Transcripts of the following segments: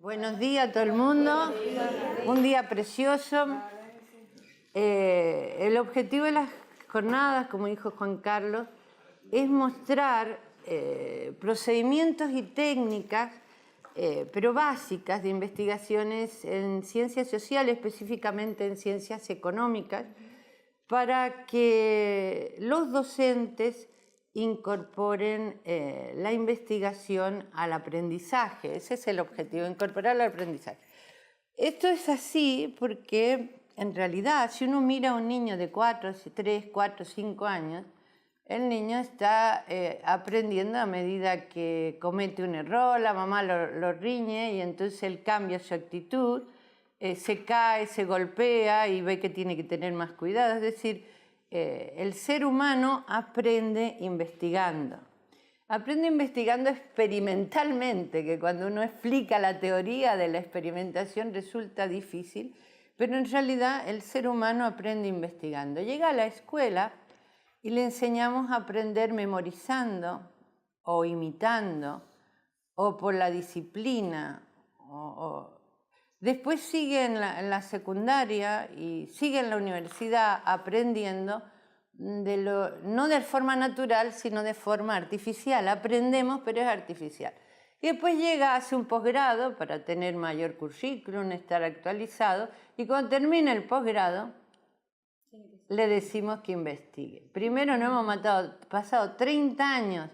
Buenos días a todo el mundo. Un día precioso. El objetivo de las jornadas, como dijo Juan Carlos, es mostrar procedimientos y técnicas, pero básicas, de investigaciones en ciencias sociales, específicamente en ciencias económicas, para que los docentes incorporen la investigación al aprendizaje. Ese es el objetivo, incorporarlo al aprendizaje. Esto es así porque, en realidad, si uno mira a un niño de 3, 4, 5 años, el niño está aprendiendo a medida que comete un error, la mamá lo riñe y entonces él cambia su actitud, se cae, se golpea y ve que tiene que tener más cuidado. Es decir, el ser humano aprende investigando. Aprende investigando experimentalmente, que cuando uno explica la teoría de la experimentación resulta difícil, pero en realidad el ser humano aprende investigando. Llega a la escuela y le enseñamos a aprender memorizando o imitando o por la disciplina. Después sigue en la secundaria y sigue en la universidad aprendiendo no de forma natural, sino de forma artificial. Aprendemos, pero es artificial. Y después llega, hace un posgrado para tener mayor currículum, estar actualizado, y cuando termina el posgrado, le decimos que investigue. Primero nos hemos pasado 30 años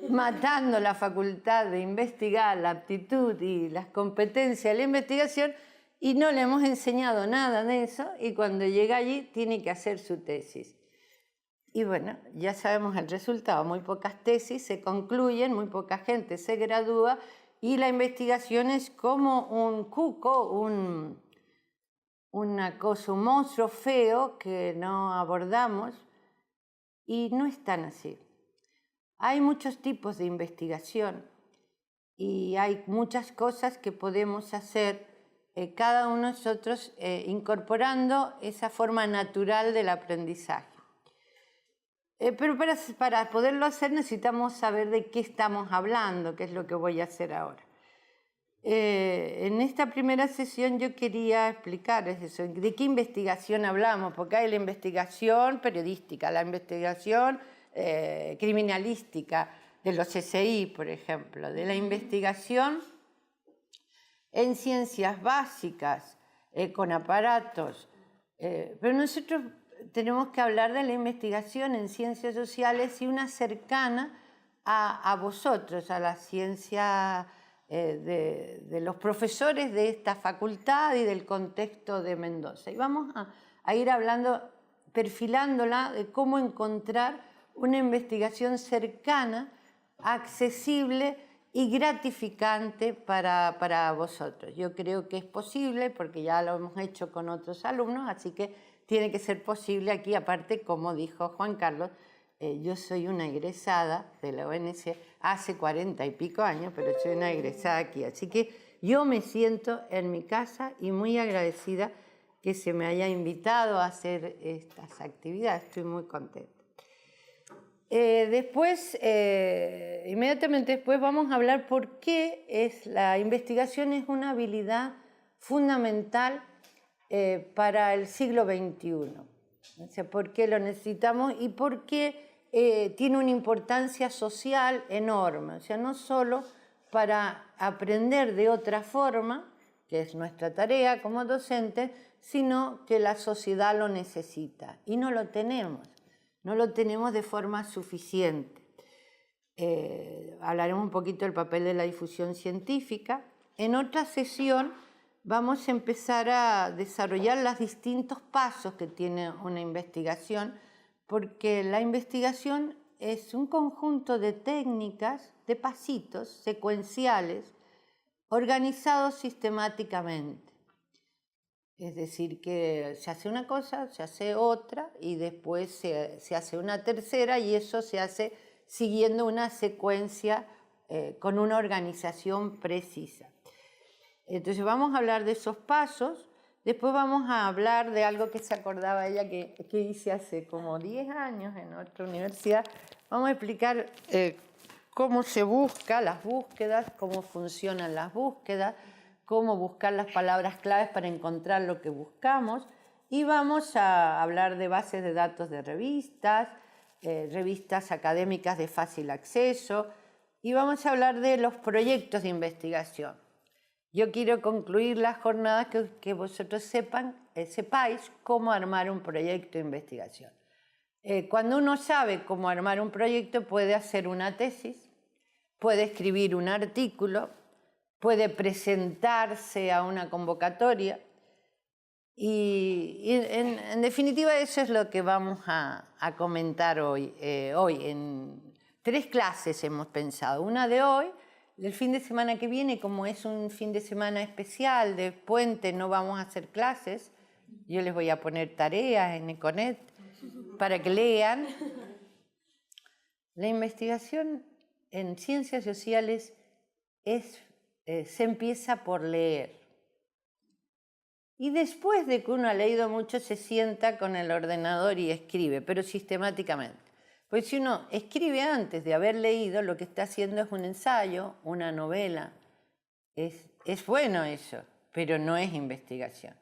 matando la facultad de investigar, la aptitud y las competencias de la investigación, y no le hemos enseñado nada de eso, y cuando llega allí tiene que hacer su tesis. Y bueno, ya sabemos el resultado, muy pocas tesis se concluyen, muy poca gente se gradúa, y la investigación es como un cuco, una cosa, un monstruo feo que no abordamos, y no es tan así. Hay muchos tipos de investigación y hay muchas cosas que podemos hacer cada uno de nosotros incorporando esa forma natural del aprendizaje. Pero para poderlo hacer necesitamos saber de qué estamos hablando, que es lo que voy a hacer ahora. En esta primera sesión yo quería explicarles eso, de qué investigación hablamos, porque hay la investigación periodística, la investigación criminalística de los CSI, por ejemplo, de la investigación en ciencias básicas, con aparatos, pero nosotros tenemos que hablar de la investigación en ciencias sociales y una cercana a vosotros, a la ciencia de los profesores de esta facultad y del contexto de Mendoza. Y vamos a ir hablando, perfilándola, de cómo encontrar una investigación cercana, accesible y gratificante para vosotros. Yo creo que es posible porque ya lo hemos hecho con otros alumnos, así que tiene que ser posible aquí. Aparte, como dijo Juan Carlos, yo soy una egresada de la ONC hace 40 y pico años, pero soy una egresada aquí. Así que yo me siento en mi casa y muy agradecida que se me haya invitado a hacer estas actividades. Estoy muy contenta. Inmediatamente después vamos a hablar por qué la investigación es una habilidad fundamental para el siglo XXI. O sea, por qué lo necesitamos y por qué tiene una importancia social enorme. O sea, no solo para aprender de otra forma, que es nuestra tarea como docentes, sino que la sociedad lo necesita y no lo tenemos. No lo tenemos de forma suficiente. Hablaremos un poquito del papel de la difusión científica. En otra sesión vamos a empezar a desarrollar los distintos pasos que tiene una investigación, porque la investigación es un conjunto de técnicas, de pasitos secuenciales, organizados sistemáticamente. Es decir, que se hace una cosa, se hace otra y después se hace una tercera, y eso se hace siguiendo una secuencia con una organización precisa. Entonces vamos a hablar de esos pasos. Después vamos a hablar de algo que se acordaba ella que hice hace como 10 años en otra universidad. Vamos a explicar cómo se busca, las búsquedas, cómo funcionan las búsquedas, cómo buscar las palabras claves para encontrar lo que buscamos, y vamos a hablar de bases de datos de revistas, revistas académicas de fácil acceso, y vamos a hablar de los proyectos de investigación. Yo quiero concluir las jornadas que vosotros sepáis cómo armar un proyecto de investigación. Cuando uno sabe cómo armar un proyecto, puede hacer una tesis, puede escribir un artículo, puede presentarse a una convocatoria, y en definitiva eso es lo que vamos a comentar hoy. En 3 clases hemos pensado, una de hoy, el fin de semana que viene, como es un fin de semana especial de puente, no vamos a hacer clases, yo les voy a poner tareas en Econet para que lean. La investigación en ciencias sociales se empieza por leer. Y después de que uno ha leído mucho, se sienta con el ordenador y escribe, pero sistemáticamente. Pues si uno escribe antes de haber leído, lo que está haciendo es un ensayo, una novela. Es bueno eso, pero no es investigación.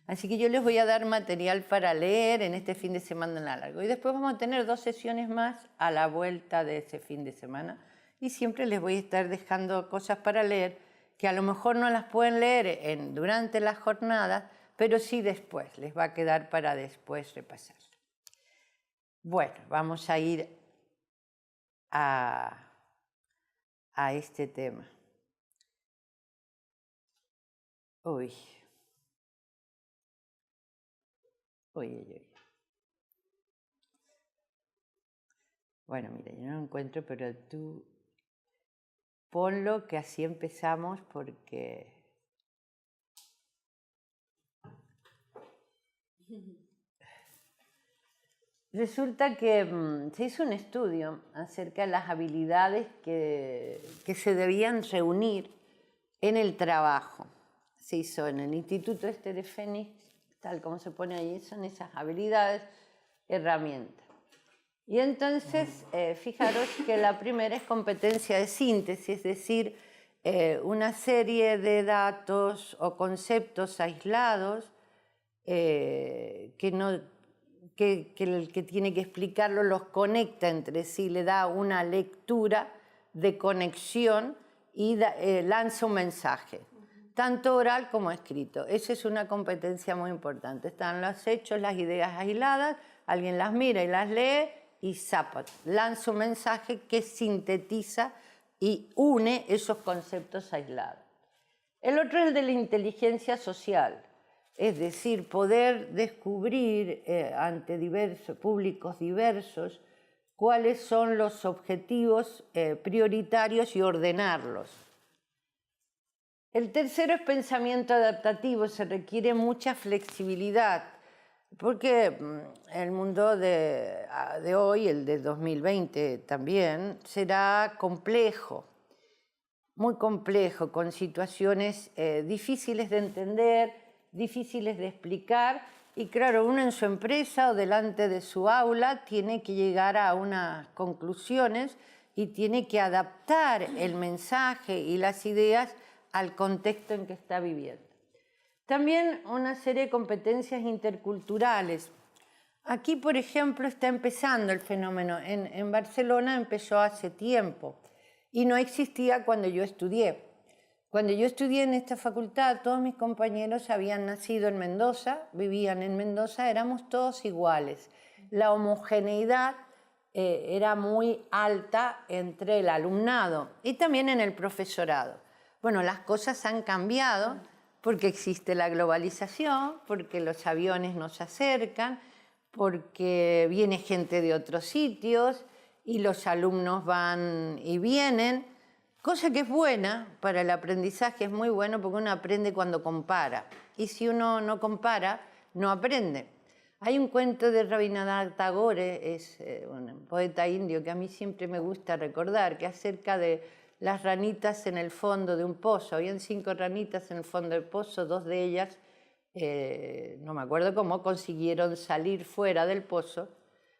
Así que yo les voy a dar material para leer en este fin de semana largo. Y después vamos a tener 2 sesiones más a la vuelta de ese fin de semana. Y siempre les voy a estar dejando cosas para leer, que a lo mejor no las pueden leer durante las jornadas, pero sí después, les va a quedar para después repasar. Bueno, vamos a ir a este tema. Uy. Bueno, mira, yo no lo encuentro, pero tú ponlo, que así empezamos, porque... Resulta que se hizo un estudio acerca de las habilidades que se debían reunir en el trabajo. Se hizo en el Instituto de Fénix, tal como se pone ahí, son esas habilidades, herramientas. Y entonces, fijaros que la primera es competencia de síntesis, es decir, una serie de datos o conceptos aislados que el que tiene que explicarlo los conecta entre sí, le da una lectura de conexión y lanza un mensaje, tanto oral como escrito. Esa es una competencia muy importante. Están los hechos, las ideas aisladas, alguien las mira y las lee y lanza un mensaje que sintetiza y une esos conceptos aislados. El otro es el de la inteligencia social. Es decir, poder descubrir ante públicos diversos cuáles son los objetivos prioritarios y ordenarlos. El tercero es pensamiento adaptativo, se requiere mucha flexibilidad, porque el mundo de hoy, el de 2020 también, será complejo, muy complejo, con situaciones difíciles de entender, difíciles de explicar, y claro, uno en su empresa o delante de su aula tiene que llegar a unas conclusiones y tiene que adaptar el mensaje y las ideas al contexto en que está viviendo. También una serie de competencias interculturales. Aquí, por ejemplo, está empezando el fenómeno. En Barcelona empezó hace tiempo y no existía cuando yo estudié. Cuando yo estudié en esta facultad, todos mis compañeros habían nacido en Mendoza, vivían en Mendoza, éramos todos iguales. La homogeneidad era muy alta entre el alumnado y también en el profesorado. Bueno, las cosas han cambiado porque existe la globalización, porque los aviones nos acercan, porque viene gente de otros sitios y los alumnos van y vienen. Cosa que es buena para el aprendizaje, es muy bueno porque uno aprende cuando compara. Y si uno no compara, no aprende. Hay un cuento de Rabindranath Tagore, es un poeta indio que a mí siempre me gusta recordar, que acerca de las ranitas en el fondo de un pozo. Habían 5 ranitas en el fondo del pozo, 2 de ellas, no me acuerdo cómo, consiguieron salir fuera del pozo.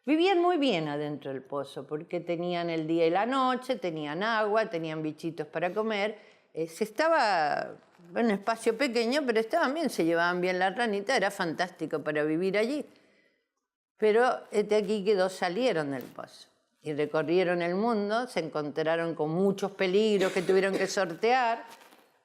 Vivían muy bien adentro del pozo porque tenían el día y la noche, tenían agua, tenían bichitos para comer se estaba en un espacio pequeño, pero estaban bien, se llevaban bien las ranitas, era fantástico para vivir allí. Pero de aquí que dos salieron del pozo y recorrieron el mundo, se encontraron con muchos peligros que tuvieron que sortear,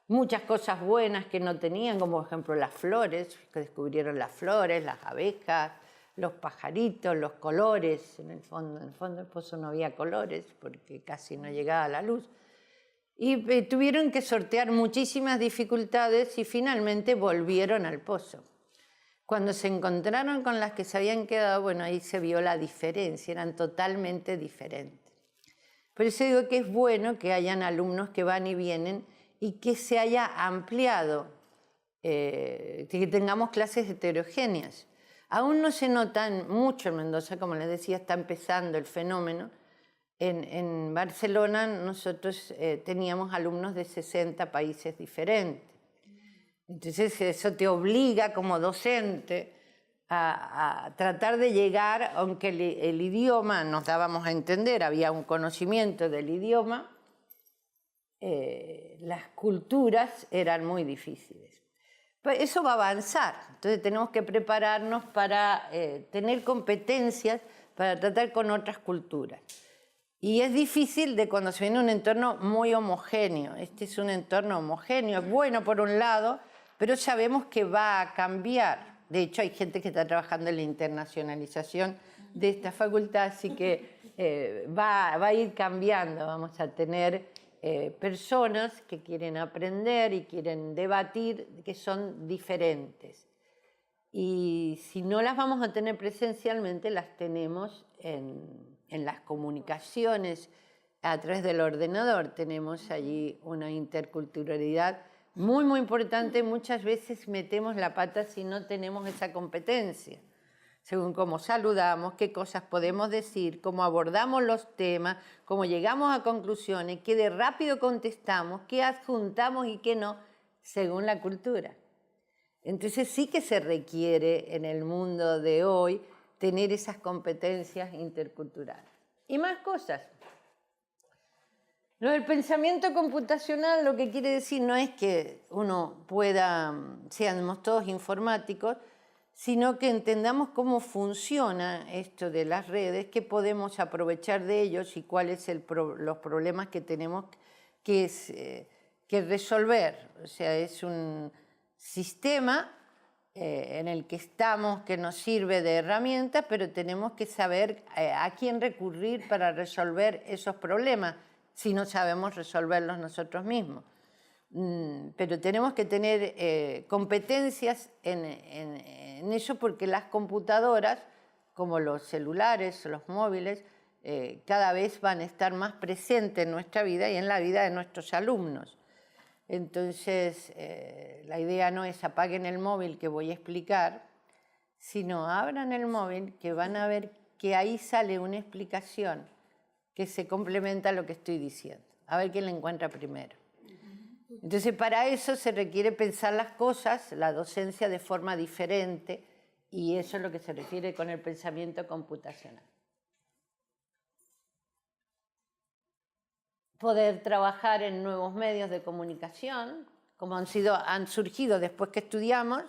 muchas cosas buenas que no tenían, como por ejemplo las flores, que descubrieron las flores, las abejas, los pajaritos, los colores. En el fondo del pozo no había colores porque casi no llegaba la luz. Y tuvieron que sortear muchísimas dificultades y finalmente volvieron al pozo. Cuando se encontraron con las que se habían quedado, bueno, ahí se vio la diferencia, eran totalmente diferentes. Por eso digo que es bueno que hayan alumnos que van y vienen y que se haya ampliado, que tengamos clases heterogéneas. Aún no se notan mucho en Mendoza, como les decía, está empezando el fenómeno. En Barcelona nosotros teníamos alumnos de 60 países diferentes. Entonces eso te obliga como docente a tratar de llegar, aunque el idioma nos dábamos a entender, había un conocimiento del idioma, las culturas eran muy difíciles. Pues eso va a avanzar, entonces tenemos que prepararnos para tener competencias para tratar con otras culturas. Y es difícil de cuando se viene un entorno muy homogéneo. Este es un entorno homogéneo, es bueno por un lado, pero sabemos que va a cambiar. De hecho, hay gente que está trabajando en la internacionalización de esta facultad, así que va a ir cambiando. Vamos a tener personas que quieren aprender y quieren debatir, que son diferentes. Y si no las vamos a tener presencialmente, las tenemos en las comunicaciones a través del ordenador. Tenemos allí una interculturalidad muy, muy importante. Muchas veces metemos la pata si no tenemos esa competencia. Según cómo saludamos, qué cosas podemos decir, cómo abordamos los temas, cómo llegamos a conclusiones, qué de rápido contestamos, qué adjuntamos y qué no, según la cultura. Entonces sí que se requiere en el mundo de hoy tener esas competencias interculturales. Y más cosas. Lo del pensamiento computacional lo que quiere decir no es que uno pueda, seamos todos informáticos, sino que entendamos cómo funciona esto de las redes, qué podemos aprovechar de ellos y cuáles son los problemas que tenemos que resolver. O sea, es un sistema en el que estamos, que nos sirve de herramienta, pero tenemos que saber a quién recurrir para resolver esos problemas, si no sabemos resolverlos nosotros mismos. Pero tenemos que tener competencias en eso, porque las computadoras, como los celulares, los móviles, cada vez van a estar más presentes en nuestra vida y en la vida de nuestros alumnos. Entonces, la idea no es apaguen el móvil que voy a explicar, sino abran el móvil, que van a ver que ahí sale una explicación que se complementa a lo que estoy diciendo. A ver quién la encuentra primero. Entonces, para eso se requiere pensar las cosas, la docencia de forma diferente, y eso es lo que se refiere con el pensamiento computacional. Poder trabajar en nuevos medios de comunicación, como han surgido después que estudiamos,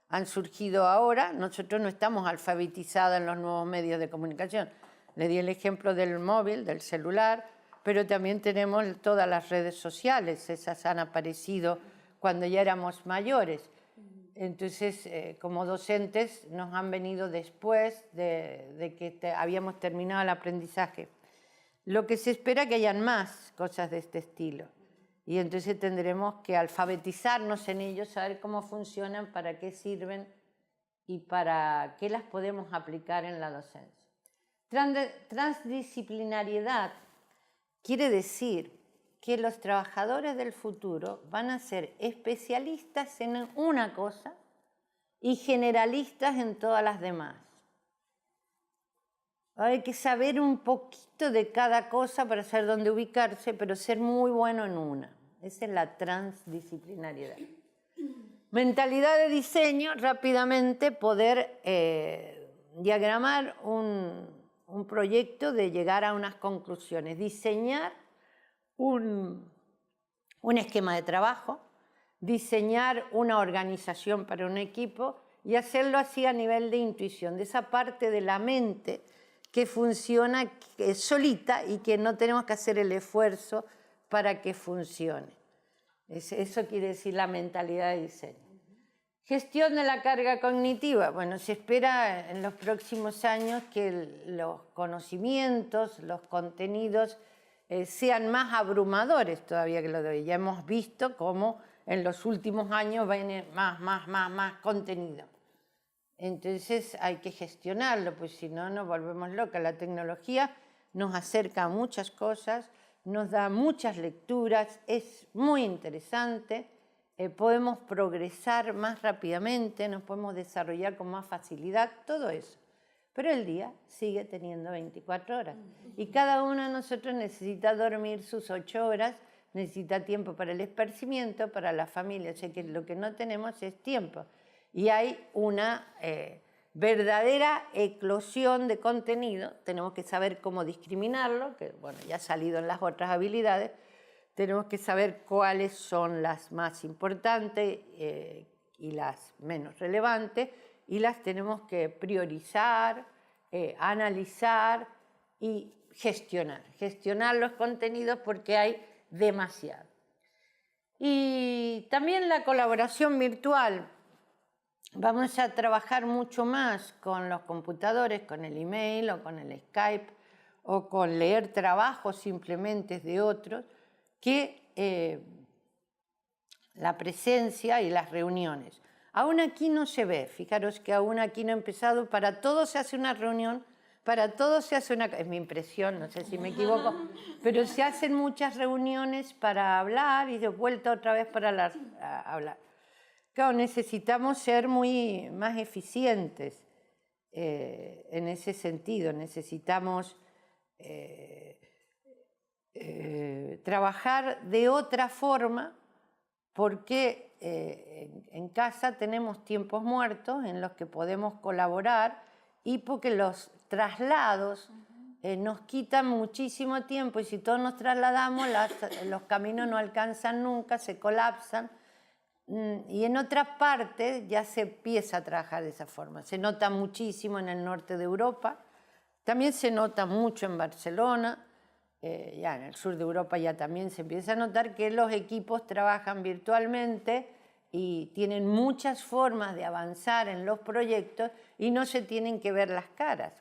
han surgido ahora. Nosotros no estamos alfabetizados en los nuevos medios de comunicación. Le di el ejemplo del móvil, del celular, pero también tenemos todas las redes sociales. Esas han aparecido cuando ya éramos mayores. Entonces, como docentes, nos han venido después de que habíamos terminado el aprendizaje. Lo que se espera es que hayan más cosas de este estilo. Y entonces tendremos que alfabetizarnos en ellos, saber cómo funcionan, para qué sirven y para qué las podemos aplicar en la docencia. Transdisciplinariedad quiere decir que los trabajadores del futuro van a ser especialistas en una cosa y generalistas en todas las demás. Hay que saber un poquito de cada cosa para saber dónde ubicarse, pero ser muy bueno en una. Esa es la transdisciplinariedad. Mentalidad de diseño, rápidamente poder diagramar un proyecto de llegar a unas conclusiones, diseñar un un esquema de trabajo, diseñar una organización para un equipo y hacerlo así a nivel de intuición, de esa parte de la mente que funciona solita y que no tenemos que hacer el esfuerzo para que funcione. Eso quiere decir la mentalidad de diseño. Gestión de la carga cognitiva. Bueno, se espera en los próximos años que los conocimientos, los contenidos sean más abrumadores todavía que lo de hoy. Ya hemos visto cómo en los últimos años viene más contenido. Entonces hay que gestionarlo, pues si no nos volvemos locas. La tecnología nos acerca a muchas cosas, nos da muchas lecturas, es muy interesante, podemos progresar más rápidamente, nos podemos desarrollar con más facilidad, todo eso. Pero el día sigue teniendo 24 horas y cada uno de nosotros necesita dormir sus 8 horas, necesita tiempo para el esparcimiento, para la familia, o sea que lo que no tenemos es tiempo. Y hay una verdadera eclosión de contenido, tenemos que saber cómo discriminarlo, que bueno, ya ha salido en las otras habilidades, tenemos que saber cuáles son las más importantes y las menos relevantes, y las tenemos que priorizar, analizar y gestionar los contenidos porque hay demasiado. Y también la colaboración virtual. Vamos a trabajar mucho más con los computadores, con el email o con el Skype o con leer trabajos simplemente de otros que la presencia y las reuniones. Aún aquí no se ve, fijaros que aún aquí no ha empezado, para todo se hace una reunión, para todo se hace una... Es mi impresión, no sé si me equivoco, pero se hacen muchas reuniones para hablar y de vuelta otra vez para hablar. Claro, necesitamos ser más eficientes en ese sentido, necesitamos trabajar de otra forma porque en casa tenemos tiempos muertos en los que podemos colaborar y porque los traslados nos quitan muchísimo tiempo y si todos nos trasladamos los caminos no alcanzan nunca, se colapsan. Y en otras partes ya se empieza a trabajar de esa forma. Se nota muchísimo en el norte de Europa, también se nota mucho en Barcelona, ya en el sur de Europa ya también se empieza a notar que los equipos trabajan virtualmente y tienen muchas formas de avanzar en los proyectos y no se tienen que ver las caras.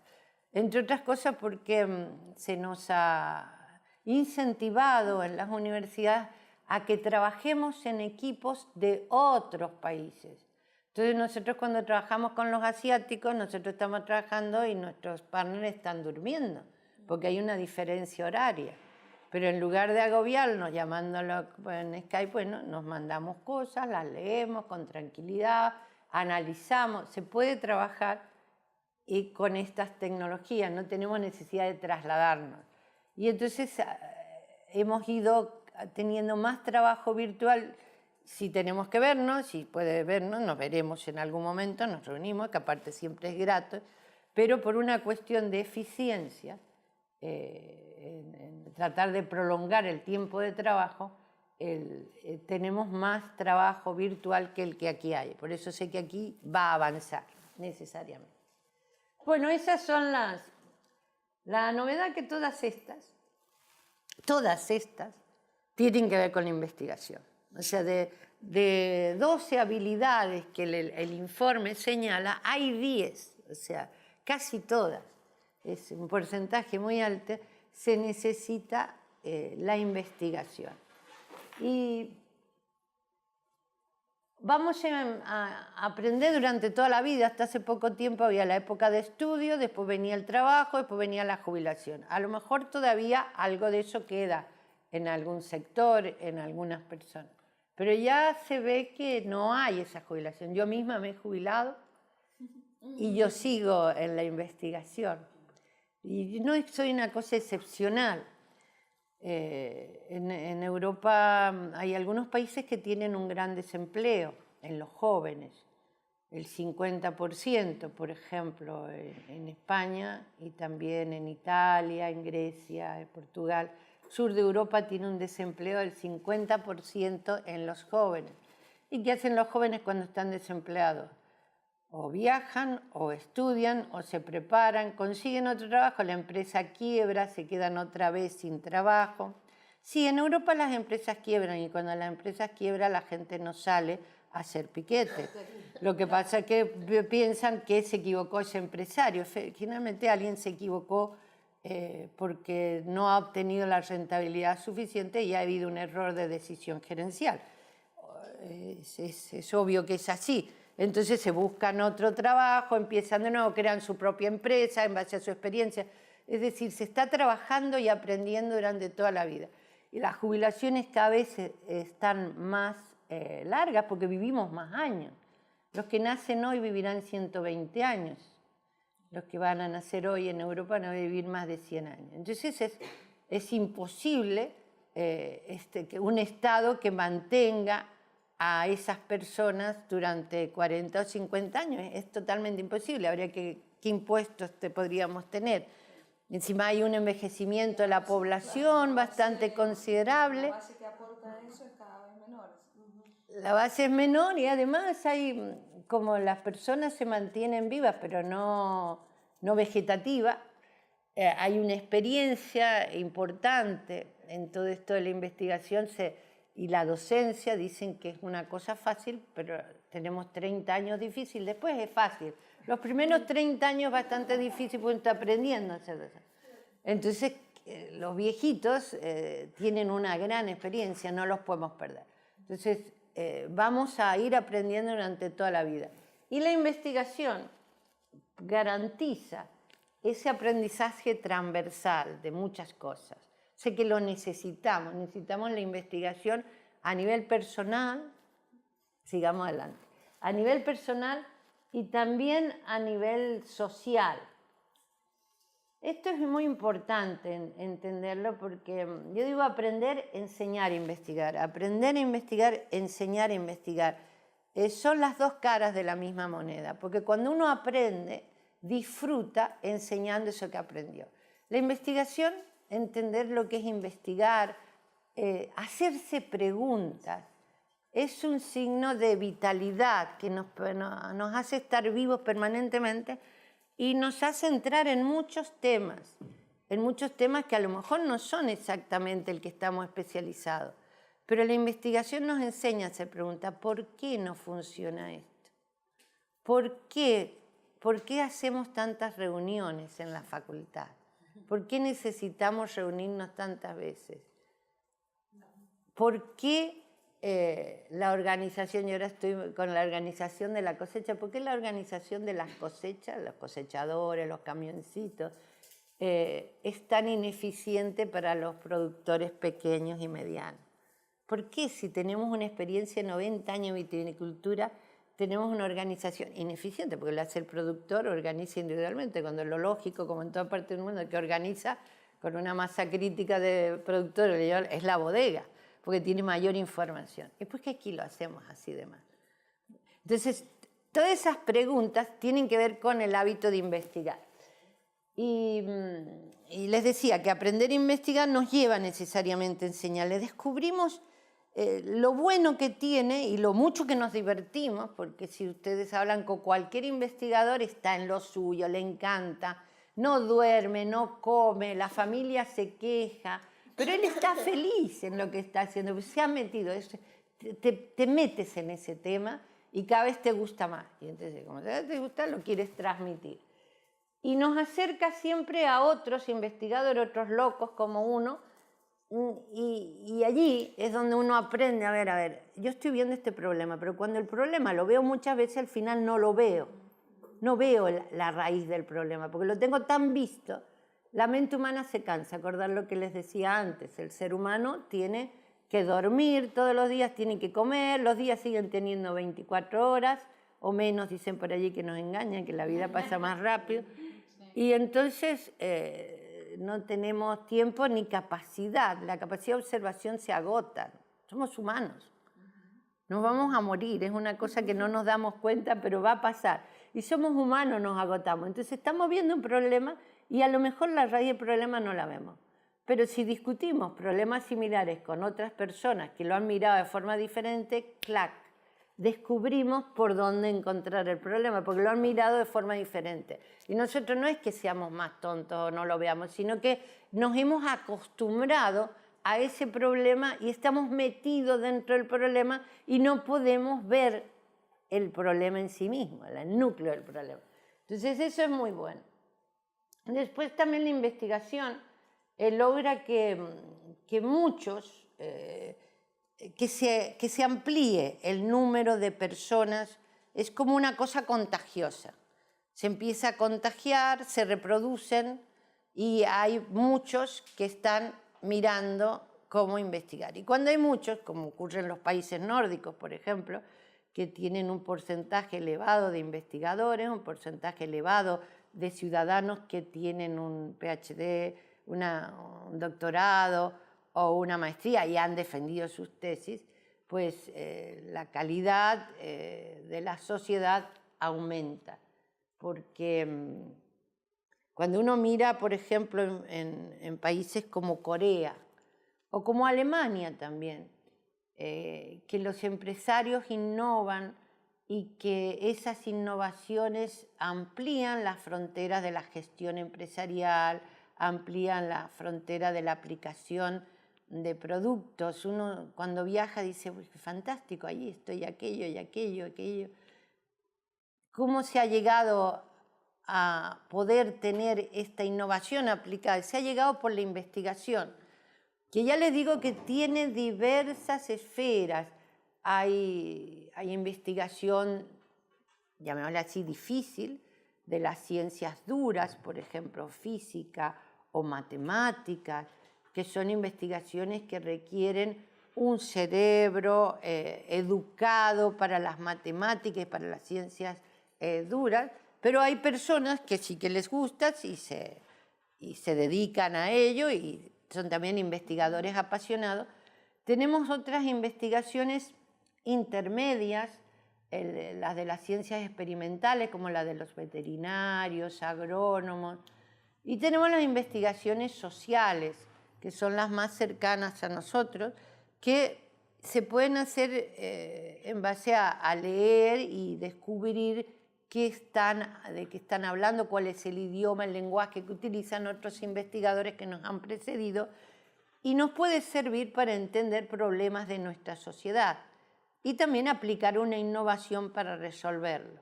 Entre otras cosas porque se nos ha incentivado en las universidades a que trabajemos en equipos de otros países. Entonces nosotros cuando trabajamos con los asiáticos, nosotros estamos trabajando y nuestros partners están durmiendo, porque hay una diferencia horaria. Pero en lugar de agobiarnos llamándolo en Skype, bueno, nos mandamos cosas, las leemos con tranquilidad, analizamos, se puede trabajar y con estas tecnologías, no tenemos necesidad de trasladarnos. Y entonces hemos ido teniendo más trabajo virtual. Si tenemos que vernos, si puede vernos, nos veremos en algún momento, nos reunimos, que aparte siempre es grato, pero por una cuestión de eficiencia, en tratar de prolongar el tiempo de trabajo, tenemos más trabajo virtual que el que aquí hay. Por eso sé que aquí va a avanzar necesariamente. Bueno, esas son la novedad, que todas estas tienen que ver con la investigación. O sea, de 12 habilidades que el informe señala, hay 10, o sea, casi todas. Es un porcentaje muy alto, se necesita la investigación. Y vamos a aprender durante toda la vida. Hasta hace poco tiempo había la época de estudio, después venía el trabajo, después venía la jubilación. A lo mejor todavía algo de eso queda en algún sector, en algunas personas. Pero ya se ve que no hay esa jubilación. Yo misma me he jubilado y yo sigo en la investigación. Y no soy una cosa excepcional. En Europa hay algunos países que tienen un gran desempleo en los jóvenes, el 50%, por ejemplo, en España y también en Italia, en Grecia, en Portugal, sur de Europa tiene un desempleo del 50% en los jóvenes. ¿Y qué hacen los jóvenes cuando están desempleados? O viajan, o estudian, o se preparan, consiguen otro trabajo, la empresa quiebra, se quedan otra vez sin trabajo. Sí, en Europa las empresas quiebran y cuando las empresas quiebran la gente no sale a hacer piquete. Lo que pasa es que piensan que se equivocó ese empresario. Finalmente alguien se equivocó porque no ha obtenido la rentabilidad suficiente y ha habido un error de decisión gerencial. Es obvio que es así. Entonces se buscan otro trabajo, empiezan de nuevo, crean su propia empresa en base a su experiencia. Es decir, se está trabajando y aprendiendo durante toda la vida. Y las jubilaciones cada vez están más largas porque vivimos más años. Los que nacen hoy vivirán 120 años. Los que van a nacer hoy en Europa van a vivir más de 100 años. Entonces es imposible que un Estado que mantenga a esas personas durante 40 o 50 años. Es totalmente imposible. Habría ¿qué impuestos podríamos tener? Encima hay un envejecimiento de la población bastante considerable. La base que aporta eso es cada vez menor. La base es menor y además hay, como las personas se mantienen vivas pero no vegetativas, hay una experiencia importante en todo esto de la investigación y la docencia. Dicen que es una cosa fácil, pero tenemos 30 años difícil, después es fácil. Los primeros 30 años bastante difícil porque está aprendiendo a hacer eso. Entonces, los viejitos tienen una gran experiencia, no los podemos perder. Entonces, vamos a ir aprendiendo durante toda la vida. Y la investigación garantiza ese aprendizaje transversal de muchas cosas. Sé que lo necesitamos la investigación a nivel personal, sigamos adelante, a nivel personal y también a nivel social. Esto es muy importante entenderlo porque yo digo aprender, enseñar, investigar. Aprender a investigar, enseñar a investigar. Son las dos caras de la misma moneda, porque cuando uno aprende, disfruta enseñando eso que aprendió. La investigación, entender lo que es investigar, hacerse preguntas, es un signo de vitalidad que nos hace estar vivos permanentemente y nos hace entrar en muchos temas que a lo mejor no son exactamente el que estamos especializados. Pero la investigación nos enseña a hacer preguntas. ¿Por qué no funciona esto? ¿Por qué hacemos tantas reuniones en la facultad? ¿Por qué necesitamos reunirnos tantas veces? ¿Por qué la organización, y ahora estoy con la organización de la cosecha, ¿por qué la organización de las cosechas, los cosechadores, los camioncitos, es tan ineficiente para los productores pequeños y medianos? ¿Por qué si tenemos una experiencia de 90 años de vitivinicultura, tenemos una organización ineficiente? Porque lo hace el productor, organiza individualmente, cuando lo lógico, como en toda parte del mundo, que organiza con una masa crítica de productores, es la bodega, porque tiene mayor información. Y pues que aquí lo hacemos así de mal. Entonces, todas esas preguntas tienen que ver con el hábito de investigar. Y les decía que aprender a investigar nos lleva necesariamente a enseñarles. Descubrimos lo bueno que tiene y lo mucho que nos divertimos, porque si ustedes hablan con cualquier investigador, está en lo suyo, le encanta, no duerme, no come, la familia se queja, pero él está feliz en lo que está haciendo, se ha metido, te metes en ese tema y cada vez te gusta más. Y entonces, como te gusta, lo quieres transmitir. Y nos acerca siempre a otros investigadores, otros locos como uno, y allí es donde uno aprende, a ver, yo estoy viendo este problema, pero cuando el problema lo veo muchas veces, al final no lo veo. No veo la raíz del problema, porque lo tengo tan visto. La mente humana se cansa, acordar lo que les decía antes, el ser humano tiene que dormir todos los días, tiene que comer, los días siguen teniendo 24 horas o menos, dicen por allí que nos engañan, que la vida pasa más rápido, y entonces no tenemos tiempo ni capacidad, la capacidad de observación se agota, somos humanos. Nos vamos a morir, es una cosa que no nos damos cuenta, pero va a pasar. Y somos humanos, nos agotamos. Entonces estamos viendo un problema y a lo mejor la raíz del problema no la vemos. pero si discutimos problemas similares con otras personas que lo han mirado de forma diferente, ¡clac!, descubrimos por dónde encontrar el problema, porque lo han mirado de forma diferente. Y nosotros no es que seamos más tontos o no lo veamos, sino que nos hemos acostumbrado a ese problema y estamos metidos dentro del problema y no podemos ver el problema en sí mismo, el núcleo del problema. Entonces eso es muy bueno. Después también la investigación logra que muchos, que se amplíe el número de personas, es como una cosa contagiosa. Se empieza a contagiar, se reproducen y hay muchos que están mirando cómo investigar. Y cuando hay muchos, como ocurre en los países nórdicos, por ejemplo, que tienen un porcentaje elevado de investigadores, un porcentaje elevado de ciudadanos que tienen un PhD, un doctorado o una maestría y han defendido sus tesis, pues la calidad de la sociedad aumenta. Porque cuando uno mira, por ejemplo, en países como Corea o como Alemania también, que los empresarios innovan y que esas innovaciones amplían las fronteras de la gestión empresarial, amplían la frontera de la aplicación de productos. Uno cuando viaja dice, uy, qué fantástico, allí estoy, aquello y aquello, aquello. ¿Cómo se ha llegado a poder tener esta innovación aplicada? Se ha llegado por la investigación, que ya les digo que tiene diversas esferas. Hay investigación, llamémosla así, difícil, de las ciencias duras, por ejemplo, física o matemáticas, que son investigaciones que requieren un cerebro educado para las matemáticas y para las ciencias duras, pero hay personas que sí que les gusta y se dedican a ello y son también investigadores apasionados. Tenemos otras investigaciones intermedias, las de las ciencias experimentales, como la de los veterinarios, agrónomos, y tenemos las investigaciones sociales, que son las más cercanas a nosotros, que se pueden hacer en base a leer y descubrir de qué están hablando, cuál es el idioma, el lenguaje que utilizan otros investigadores que nos han precedido, y nos puede servir para entender problemas de nuestra sociedad y también aplicar una innovación para resolverlo.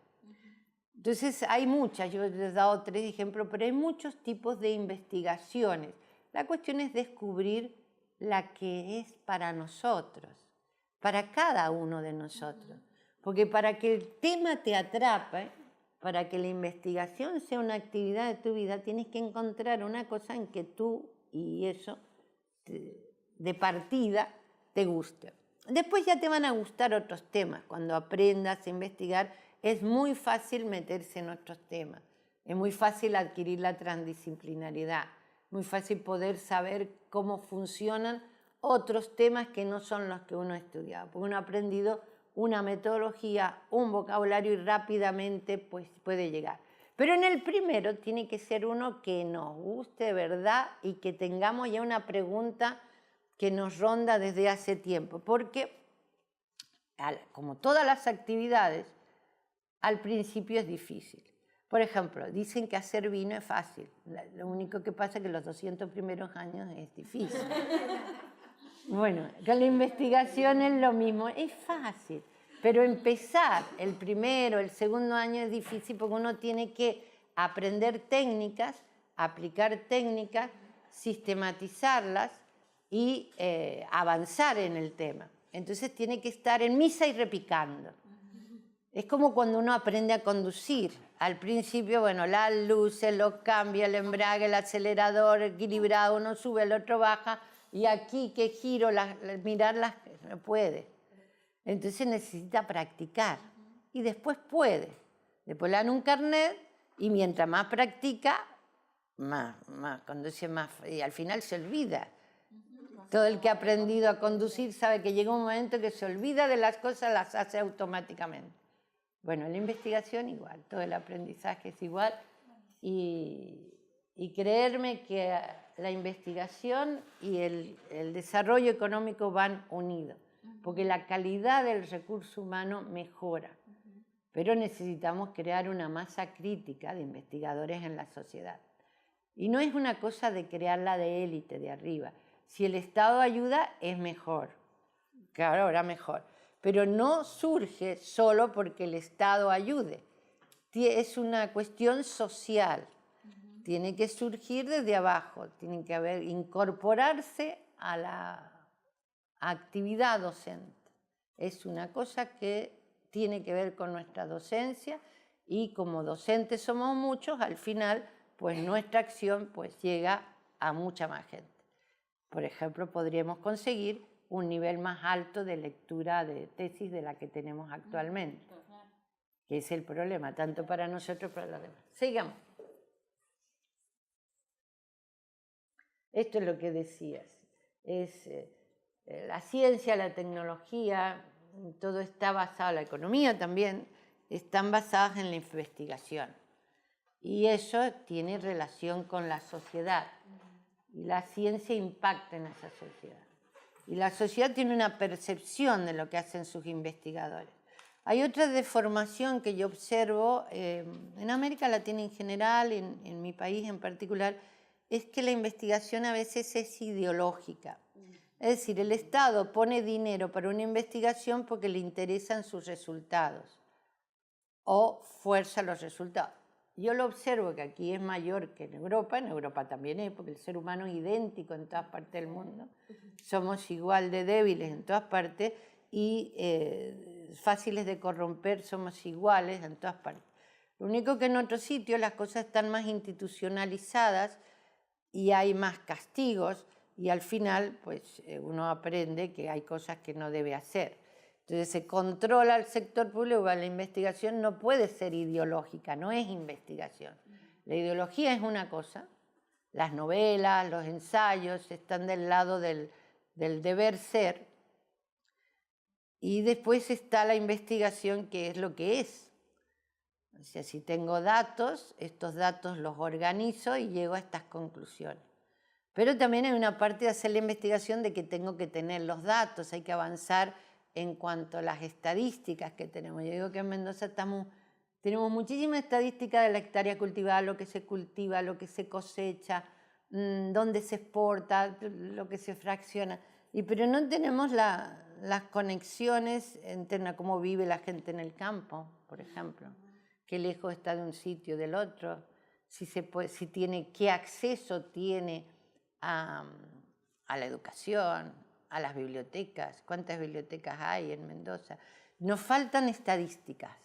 Entonces hay muchas, yo les he dado 3 ejemplos, pero hay muchos tipos de investigaciones. La cuestión es descubrir la que es para nosotros, para cada uno de nosotros. Porque para que el tema te atrape, para que la investigación sea una actividad de tu vida, tienes que encontrar una cosa en que tú y eso de partida te guste. Después ya te van a gustar otros temas. Cuando aprendas a investigar es muy fácil meterse en otros temas. Es muy fácil adquirir la transdisciplinariedad. Muy fácil poder saber cómo funcionan otros temas que no son los que uno ha estudiado. Porque uno ha aprendido una metodología, un vocabulario y rápidamente pues, puede llegar. Pero en el primero tiene que ser uno que nos guste de verdad y que tengamos ya una pregunta que nos ronda desde hace tiempo. Porque, como todas las actividades, al principio es difícil. Por ejemplo, dicen que hacer vino es fácil. Lo único que pasa es que los 200 primeros años es difícil. Bueno, con la investigación es lo mismo, es fácil. Pero empezar el primero, el segundo año es difícil porque uno tiene que aprender técnicas, aplicar técnicas, sistematizarlas y avanzar en el tema. Entonces tiene que estar en misa y repicando. Es como cuando uno aprende a conducir. Al principio, bueno, las luces, los cambios, el embrague, el acelerador, equilibrado, uno sube, el otro baja, y aquí que giro, mirarlas, no puede. Entonces necesita practicar y después puede. Después le dan un carnet y mientras más practica, más conduce más, y al final se olvida. Todo el que ha aprendido a conducir sabe que llega un momento que se olvida de las cosas, las hace automáticamente. Bueno, la investigación igual, todo el aprendizaje es igual y y creerme que la investigación y el desarrollo económico van unidos, porque la calidad del recurso humano mejora, pero necesitamos crear una masa crítica de investigadores en la sociedad. Y no es una cosa de crearla de élite, de arriba. Si el Estado ayuda, es mejor, claro, ahora mejor, pero no surge solo porque el Estado ayude, es una cuestión social. Tiene que surgir desde abajo, tiene que incorporarse a la actividad docente. Es una cosa que tiene que ver con nuestra docencia y como docentes somos muchos, al final pues nuestra acción pues llega a mucha más gente. Por ejemplo, podríamos conseguir un nivel más alto de lectura de tesis de la que tenemos actualmente, que es el problema, tanto para nosotros como para los demás. Sigamos. Esto es lo que decías, es la ciencia, la tecnología, todo está basado, la economía también, están basadas en la investigación. Y eso tiene relación con la sociedad. Y la ciencia impacta en esa sociedad. Y la sociedad tiene una percepción de lo que hacen sus investigadores. Hay otra deformación que yo observo en América Latina en general, en mi país en particular, es que la investigación a veces es ideológica. Es decir, el Estado pone dinero para una investigación porque le interesan sus resultados o fuerza los resultados. Yo lo observo que aquí es mayor que en Europa también es, porque el ser humano es idéntico en todas partes del mundo, somos igual de débiles en todas partes y fáciles de corromper, somos iguales en todas partes. Lo único que en otros sitios las cosas están más institucionalizadas y hay más castigos y al final pues uno aprende que hay cosas que no debe hacer. Entonces se controla el sector público, la investigación no puede ser ideológica, no es investigación. La ideología es una cosa, las novelas, los ensayos están del lado del deber ser y después está la investigación que es lo que es. O sea, si tengo datos, estos datos los organizo y llego a estas conclusiones. Pero también hay una parte de hacer la investigación de que tengo que tener los datos, hay que avanzar en cuanto a las estadísticas que tenemos. Yo digo que en Mendoza tenemos muchísima estadística de la hectárea cultivada, lo que se cultiva, lo que se cosecha, dónde se exporta, lo que se fracciona, pero no tenemos las conexiones entre cómo vive la gente en el campo, por ejemplo, qué lejos está de un sitio del otro, si tiene, qué acceso tiene a la educación, a las bibliotecas, cuántas bibliotecas hay en Mendoza. Nos faltan estadísticas.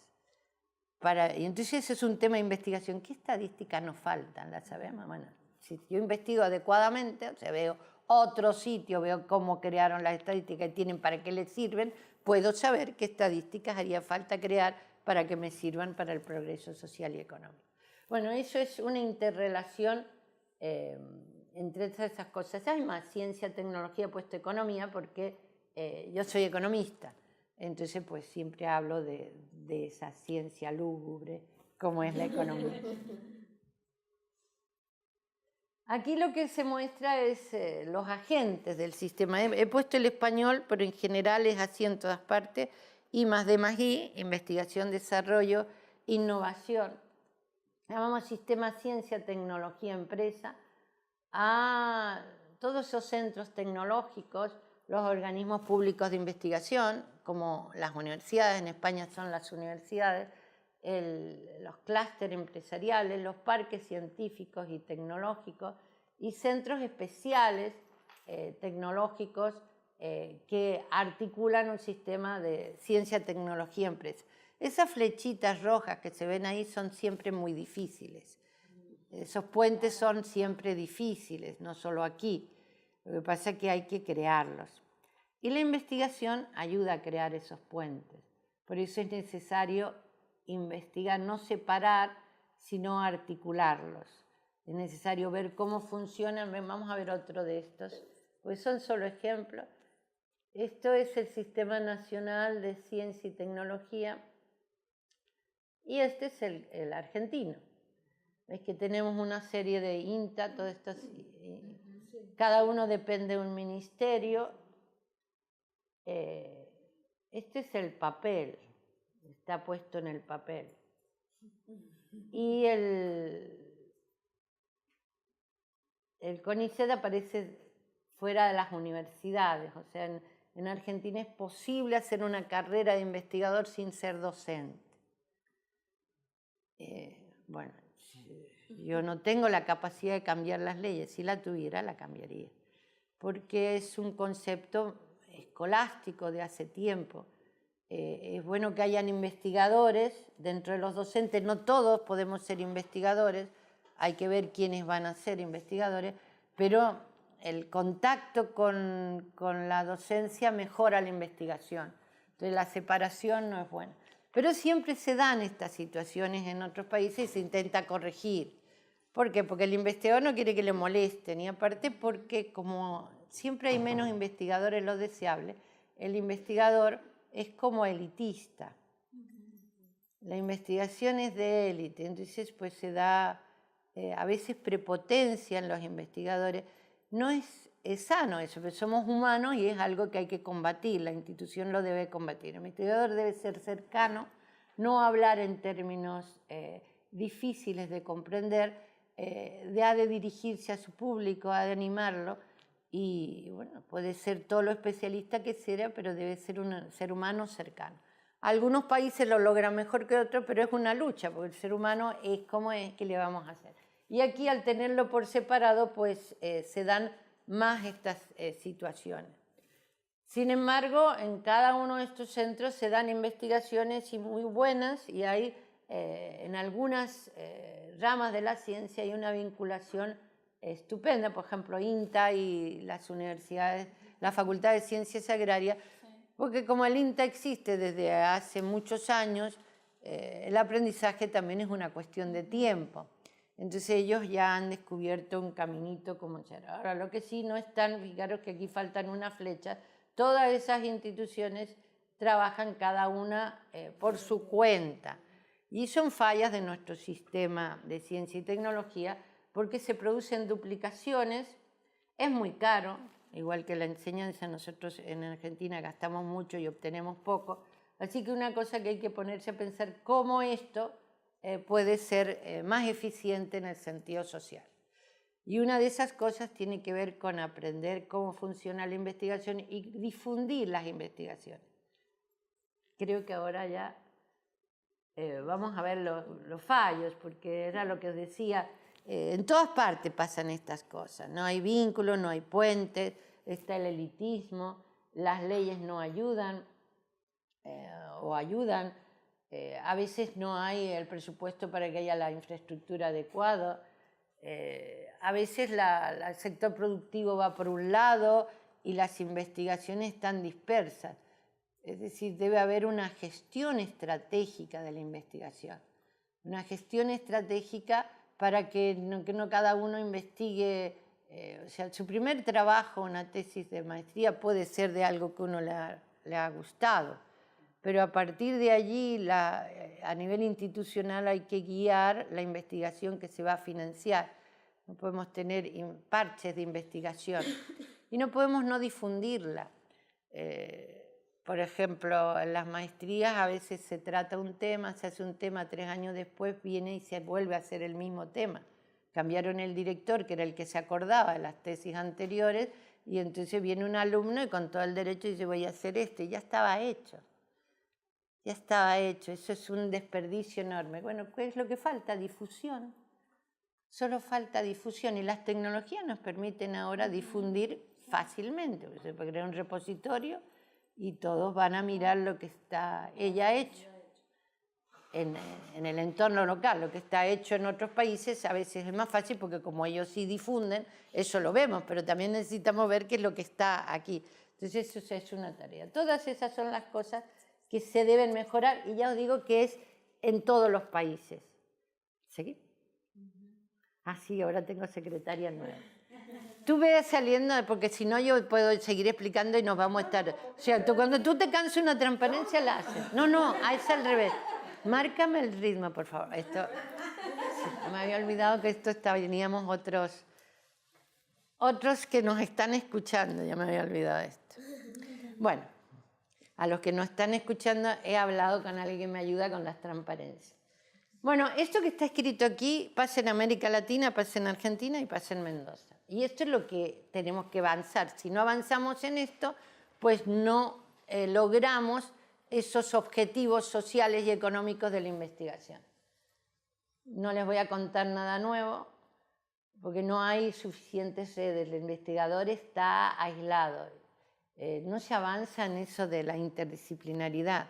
Y entonces ese es un tema de investigación. ¿Qué estadísticas nos faltan? ¿Las sabemos? Bueno, si yo investigo adecuadamente, o sea, veo otro sitio, veo cómo crearon las estadísticas y tienen para qué les sirven, puedo saber qué estadísticas haría falta crear para que me sirvan para el progreso social y económico. Bueno, eso es una interrelación entre todas esas cosas. Hay más ciencia, tecnología, puesto economía, porque yo soy economista. Entonces, pues siempre hablo de esa ciencia lúgubre como es la economía. Aquí lo que se muestra es los agentes del sistema. He puesto el español, pero en general es así en todas partes. I+D+I, investigación, desarrollo, innovación. Llamamos sistema ciencia, tecnología, empresa, a todos esos centros tecnológicos, los organismos públicos de investigación, como las universidades, en España son las universidades, los clústeres empresariales, los parques científicos y tecnológicos y centros especiales tecnológicos que articulan un sistema de ciencia, tecnología, empresa. Esas flechitas rojas que se ven ahí son siempre muy difíciles. Esos puentes son siempre difíciles, no solo aquí. Lo que pasa es que hay que crearlos. Y la investigación ayuda a crear esos puentes. Por eso es necesario investigar, no separar, sino articularlos. Es necesario ver cómo funcionan. Vamos a ver otro de estos, pues son solo ejemplos. Esto es el Sistema Nacional de Ciencia y Tecnología y este es el argentino. Es que tenemos una serie de INTA, todo esto, cada uno depende de un ministerio. Este es el papel, está puesto en el papel. Y el CONICET aparece fuera de las universidades, o sea, en Argentina es posible hacer una carrera de investigador sin ser docente. Bueno, yo no tengo la capacidad de cambiar las leyes, si la tuviera la cambiaría, porque es un concepto escolástico de hace tiempo. Es bueno que hayan investigadores dentro de los docentes, no todos podemos ser investigadores, hay que ver quiénes van a ser investigadores, pero el contacto con la docencia mejora la investigación, entonces la separación no es buena. Pero siempre se dan estas situaciones en otros países y se intenta corregir. ¿Por qué? Porque el investigador no quiere que le molesten y aparte porque como siempre hay menos investigadores, lo deseable, el investigador es como elitista. La investigación es de élite, entonces pues se da a veces prepotencia en los investigadores. No es sano eso, pero somos humanos y es algo que hay que combatir, la institución lo debe combatir. El investigador debe ser cercano, no hablar en términos difíciles de comprender, ha de dirigirse a su público, ha de animarlo y bueno, puede ser todo lo especialista que sea, pero debe ser un ser humano cercano. Algunos países lo logran mejor que otros, pero es una lucha, porque el ser humano es como es, ¿qué le vamos a hacer? Y aquí al tenerlo por separado, pues se dan más estas situaciones. Sin embargo, en cada uno de estos centros se dan investigaciones muy buenas y hay en algunas ramas de la ciencia hay una vinculación estupenda, por ejemplo, INTA y las universidades, la Facultad de Ciencias Agrarias, porque como el INTA existe desde hace muchos años, el aprendizaje también es una cuestión de tiempo. Entonces ellos ya han descubierto un caminito como ya. Ahora lo que sí no están, fijaros que aquí faltan unas flechas, todas esas instituciones trabajan cada una por su cuenta y son fallas de nuestro sistema de ciencia y tecnología porque se producen duplicaciones, es muy caro, igual que la enseñanza, nosotros en Argentina gastamos mucho y obtenemos poco, así que una cosa que hay que ponerse a pensar cómo esto puede ser más eficiente en el sentido social. Y una de esas cosas tiene que ver con aprender cómo funciona la investigación y difundir las investigaciones. Creo que ahora ya vamos a ver los fallos, porque era lo que os decía, en todas partes pasan estas cosas, no hay vínculos, no hay puentes, está el elitismo, las leyes no ayudan o ayudan, a veces no hay el presupuesto para que haya la infraestructura adecuada, a veces el sector productivo va por un lado y las investigaciones están dispersas. Es decir, debe haber una gestión estratégica de la investigación, una gestión estratégica para que no cada uno investigue, o sea, su primer trabajo, una tesis de maestría puede ser de algo que uno le ha gustado, pero a partir de allí, a nivel institucional hay que guiar la investigación que se va a financiar. No podemos tener parches de investigación y no podemos no difundirla. Por ejemplo, en las maestrías a veces se trata un tema, se hace un tema, 3 años después viene y se vuelve a hacer el mismo tema. Cambiaron el director, que era el que se acordaba de las tesis anteriores, y entonces viene un alumno y con todo el derecho dice voy a hacer esto, y ya estaba hecho. Ya estaba hecho, eso es un desperdicio enorme. Bueno, ¿qué es lo que falta? Difusión. Solo falta difusión y las tecnologías nos permiten ahora difundir fácilmente. Se puede crear un repositorio y todos van a mirar lo que está ella hecho en el entorno local. Lo que está hecho en otros países a veces es más fácil porque como ellos sí difunden, eso lo vemos, pero también necesitamos ver qué es lo que está aquí. Entonces eso es una tarea. Todas esas son las cosas que se deben mejorar y ya os digo que es en todos los países. ¿Seguir? Ah, sí, ahora tengo secretaria nueva. Tú ve saliendo, porque si no yo puedo seguir explicando y nos vamos a estar... O sea, cuando tú te cansas una transparencia la haces. No, es al revés. Márcame el ritmo, por favor. Esto... Me había olvidado que veníamos otros que nos están escuchando, ya me había olvidado esto. Bueno, a los que nos están escuchando he hablado con alguien que me ayuda con las transparencias. Bueno, esto que está escrito aquí pasa en América Latina, pasa en Argentina y pasa en Mendoza. Y esto es lo que tenemos que avanzar. Si no avanzamos en esto, pues no logramos esos objetivos sociales y económicos de la investigación. No les voy a contar nada nuevo, porque no hay suficientes redes. El investigador está aislado. No se avanza en eso de la interdisciplinaridad.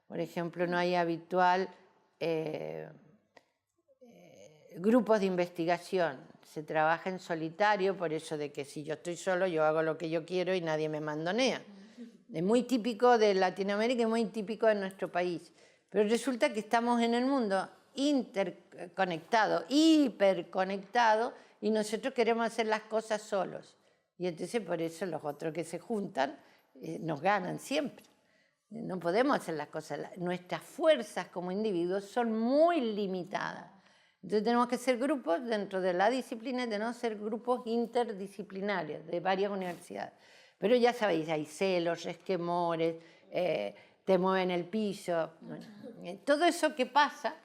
Por ejemplo, no hay habitual grupos de investigación. Se trabaja en solitario, por eso de que si yo estoy solo, yo hago lo que yo quiero y nadie me mandonea. Es muy típico de Latinoamérica y muy típico de nuestro país. Pero resulta que estamos en el mundo interconectado, hiperconectado, y nosotros queremos hacer las cosas solos. Y entonces por eso los otros que se juntan nos ganan siempre. No podemos hacer las cosas. Nuestras fuerzas como individuos son muy limitadas. Entonces tenemos que ser grupos dentro de la disciplina, tenemos que ser grupos interdisciplinarios de varias universidades. Pero ya sabéis, hay celos, resquemores, te mueven el piso. Bueno, todo eso que pasa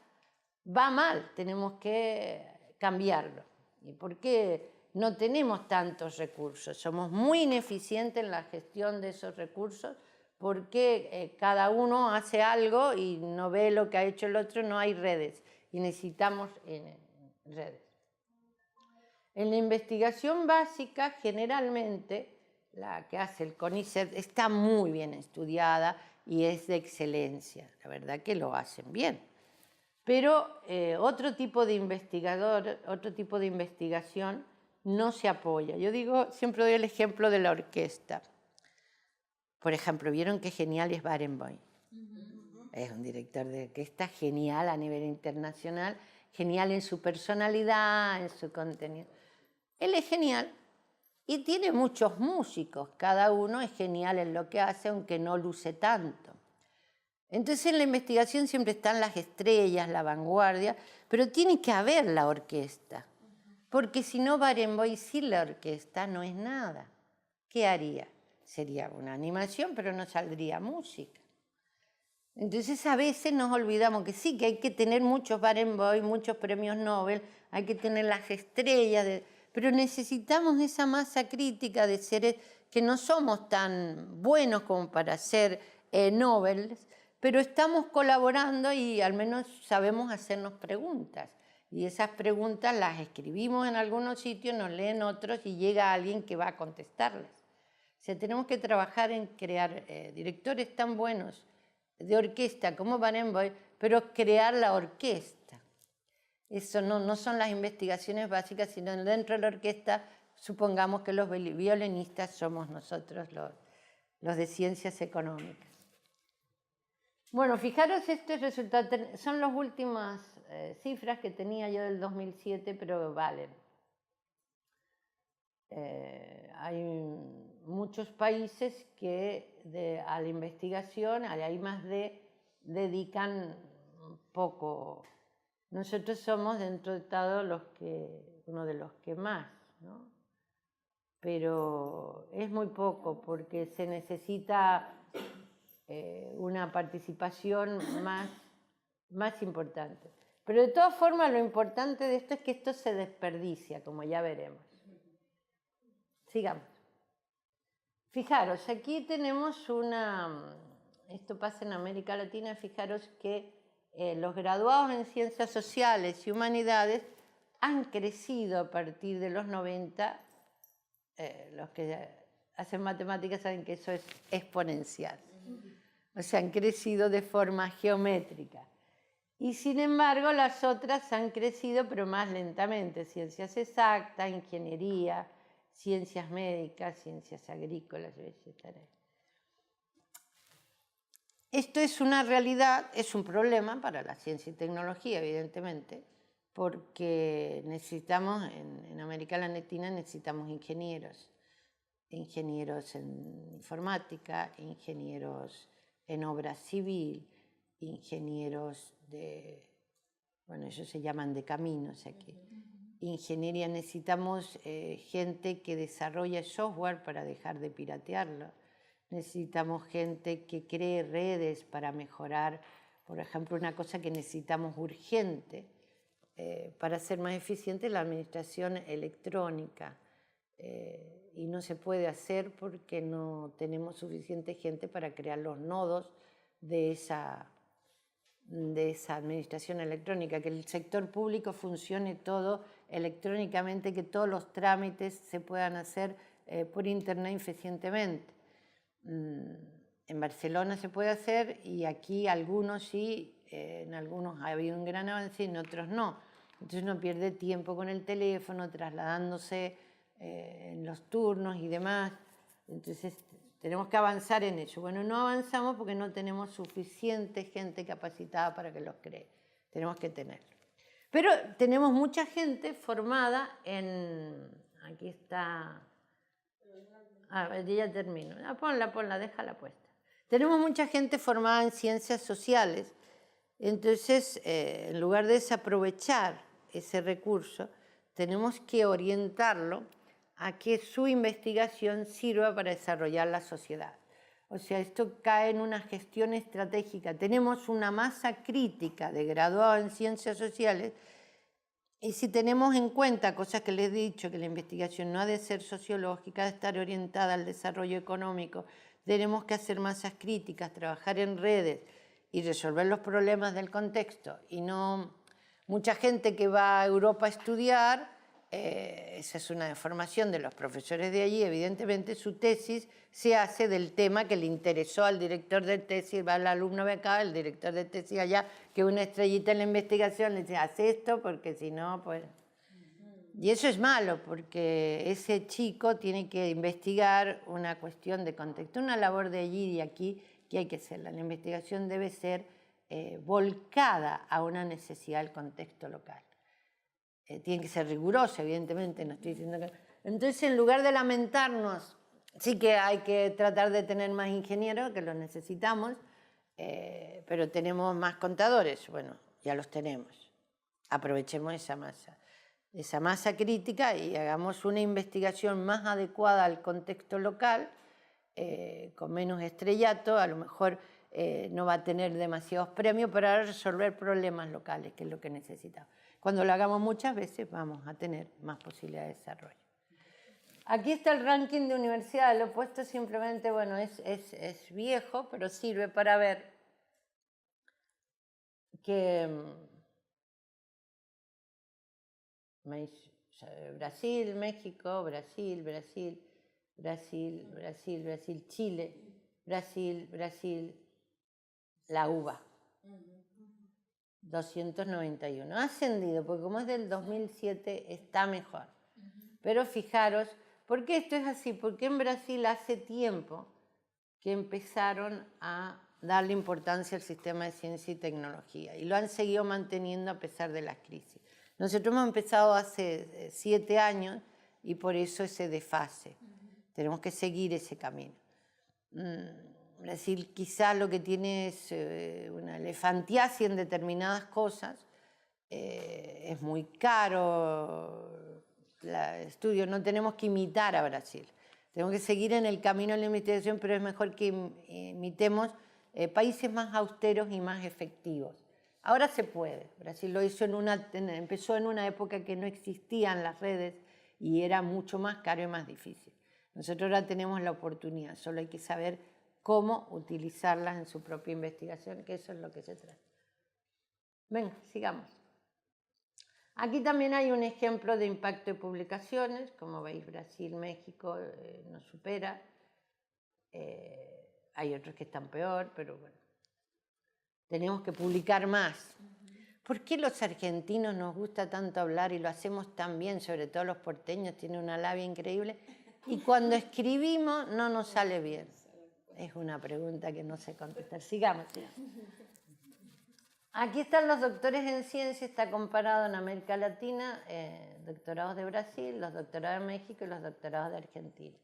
va mal, tenemos que cambiarlo. ¿Y por qué no tenemos tantos recursos? Somos muy ineficientes en la gestión de esos recursos porque cada uno hace algo y no ve lo que ha hecho el otro, no hay redes y necesitamos redes. En la investigación básica, generalmente, la que hace el CONICET está muy bien estudiada y es de excelencia, la verdad que lo hacen bien. Pero otro tipo de investigador, otro tipo de investigación no se apoya. Yo siempre doy el ejemplo de la orquesta. Por ejemplo, ¿vieron qué genial es Barenboim? Es un director de orquesta genial a nivel internacional, genial en su personalidad, en su contenido. Él es genial y tiene muchos músicos, cada uno es genial en lo que hace, aunque no luce tanto. Entonces en la investigación siempre están las estrellas, la vanguardia, pero tiene que haber la orquesta, porque si no Barenboim sin la orquesta no es nada. ¿Qué haría? Sería una animación, pero no saldría música. Entonces a veces nos olvidamos que sí, que hay que tener muchos Barenboim, muchos premios Nobel, hay que tener las estrellas, pero necesitamos esa masa crítica de seres que no somos tan buenos como para ser Nobel, pero estamos colaborando y al menos sabemos hacernos preguntas. Y esas preguntas las escribimos en algunos sitios, nos leen otros y llega alguien que va a contestarlas. O sea, tenemos que trabajar en crear directores tan buenos de orquesta como Barenboim, pero crear la orquesta. Eso no son las investigaciones básicas, sino dentro de la orquesta supongamos que los violinistas somos nosotros los de ciencias económicas. Bueno, fijaros estos resultados, son las últimas cifras que tenía yo del 2007, pero valen. Hay muchos países que a la investigación, a la I+D, dedican poco. Nosotros somos dentro de todo uno de los que más, ¿no? Pero es muy poco porque se necesita una participación más importante. Pero de todas formas lo importante de esto es que esto se desperdicia, como ya veremos. Sigamos. Fijaros, aquí tenemos esto pasa en América Latina, fijaros que los graduados en ciencias sociales y humanidades han crecido a partir de los 90, los que hacen matemáticas saben que eso es exponencial, o sea, han crecido de forma geométrica. Y sin embargo, las otras han crecido, pero más lentamente, ciencias exactas, ingeniería, ciencias médicas, ciencias agrícolas, vegetales. Esto es una realidad, es un problema para la ciencia y tecnología, evidentemente, porque necesitamos, en América Latina necesitamos ingenieros en informática, ingenieros en obra civil, ingenieros de bueno, ellos se llaman de caminos aquí. Ingeniería, necesitamos gente que desarrolle software para dejar de piratearlo. Necesitamos gente que cree redes para mejorar, por ejemplo, una cosa que necesitamos urgente para ser más eficiente, la administración electrónica. Y no se puede hacer porque no tenemos suficiente gente para crear los nodos de esa administración electrónica, que el sector público funcione todo electrónicamente, que todos los trámites se puedan hacer por internet eficientemente. En Barcelona se puede hacer y aquí algunos sí, en algunos ha habido un gran avance y en otros no. Entonces uno pierde tiempo con el teléfono, trasladándose en los turnos y demás. Entonces tenemos que avanzar en ello. Bueno, no avanzamos porque no tenemos suficiente gente capacitada para que los cree. Tenemos que tenerlo. Pero tenemos mucha gente formada en... Aquí está... ya termino. Ponla, déjala puesta. Tenemos mucha gente formada en ciencias sociales. Entonces, en lugar de desaprovechar ese recurso, tenemos que orientarlo a que su investigación sirva para desarrollar la sociedad. O sea, esto cae en una gestión estratégica. Tenemos una masa crítica de graduados en ciencias sociales y si tenemos en cuenta cosas que les he dicho, que la investigación no ha de ser sociológica, ha de estar orientada al desarrollo económico, tenemos que hacer masas críticas, trabajar en redes y resolver los problemas del contexto. Y no mucha gente que va a Europa a estudiar, esa es una deformación de los profesores de allí, evidentemente su tesis se hace del tema que le interesó al director de tesis, va el alumno de acá, el director de tesis allá, que una estrellita en la investigación le dice, haz esto porque si no, pues... Y eso es malo porque ese chico tiene que investigar una cuestión de contexto, una labor de allí y de aquí que hay que hacerla. La investigación debe ser volcada a una necesidad del contexto local. Tiene que ser rigurosa, evidentemente, no estoy diciendo que... Entonces, en lugar de lamentarnos, sí que hay que tratar de tener más ingenieros, que los necesitamos, pero tenemos más contadores. Bueno, ya los tenemos. Aprovechemos esa masa crítica y hagamos una investigación más adecuada al contexto local, con menos estrellato, a lo mejor no va a tener demasiados premios para resolver problemas locales, que es lo que necesitamos. Cuando lo hagamos muchas veces vamos a tener más posibilidades de desarrollo. Aquí está el ranking de universidades, lo he puesto simplemente, bueno, es viejo, pero sirve para ver que Brasil, México, Brasil, Chile, Brasil, la UBA. 291. Ha ascendido, porque como es del 2007 está mejor. Pero fijaros, ¿por qué esto es así? Porque en Brasil hace tiempo que empezaron a darle importancia al sistema de ciencia y tecnología y lo han seguido manteniendo a pesar de las crisis. Nosotros hemos empezado hace 7 años y por eso ese desfase. Tenemos que seguir ese camino. Brasil quizás lo que tiene es una elefantiasia en determinadas cosas, es muy caro el estudio, no tenemos que imitar a Brasil, tenemos que seguir en el camino de la investigación, pero es mejor que imitemos países más austeros y más efectivos. Ahora se puede, Brasil lo hizo empezó en una época que no existían las redes y era mucho más caro y más difícil. Nosotros ahora tenemos la oportunidad, solo hay que saber cómo utilizarlas en su propia investigación, que eso es lo que se trata. Venga, sigamos. Aquí también hay un ejemplo de impacto de publicaciones. Como veis, Brasil, México nos supera. Hay otros que están peor, pero bueno. Tenemos que publicar más. ¿Por qué los argentinos nos gusta tanto hablar y lo hacemos tan bien? Sobre todo los porteños tienen una labia increíble. Y cuando escribimos no nos sale bien. Es una pregunta que no sé contestar. Sigamos. Aquí están los doctores en ciencia, está comparado en América Latina, doctorados de Brasil, los doctorados de México y los doctorados de Argentina.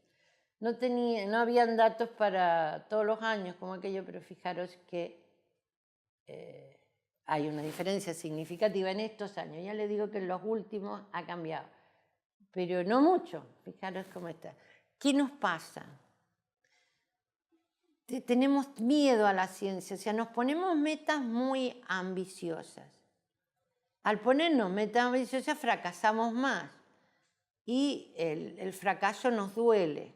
No habían datos para todos los años como aquello, pero fijaros que Hay una diferencia significativa en estos años. Ya les digo que en los últimos ha cambiado, pero no mucho. Fijaros cómo está. ¿Qué nos pasa? Tenemos miedo a la ciencia, o sea, nos ponemos metas muy ambiciosas. Al ponernos metas ambiciosas fracasamos más y el fracaso nos duele.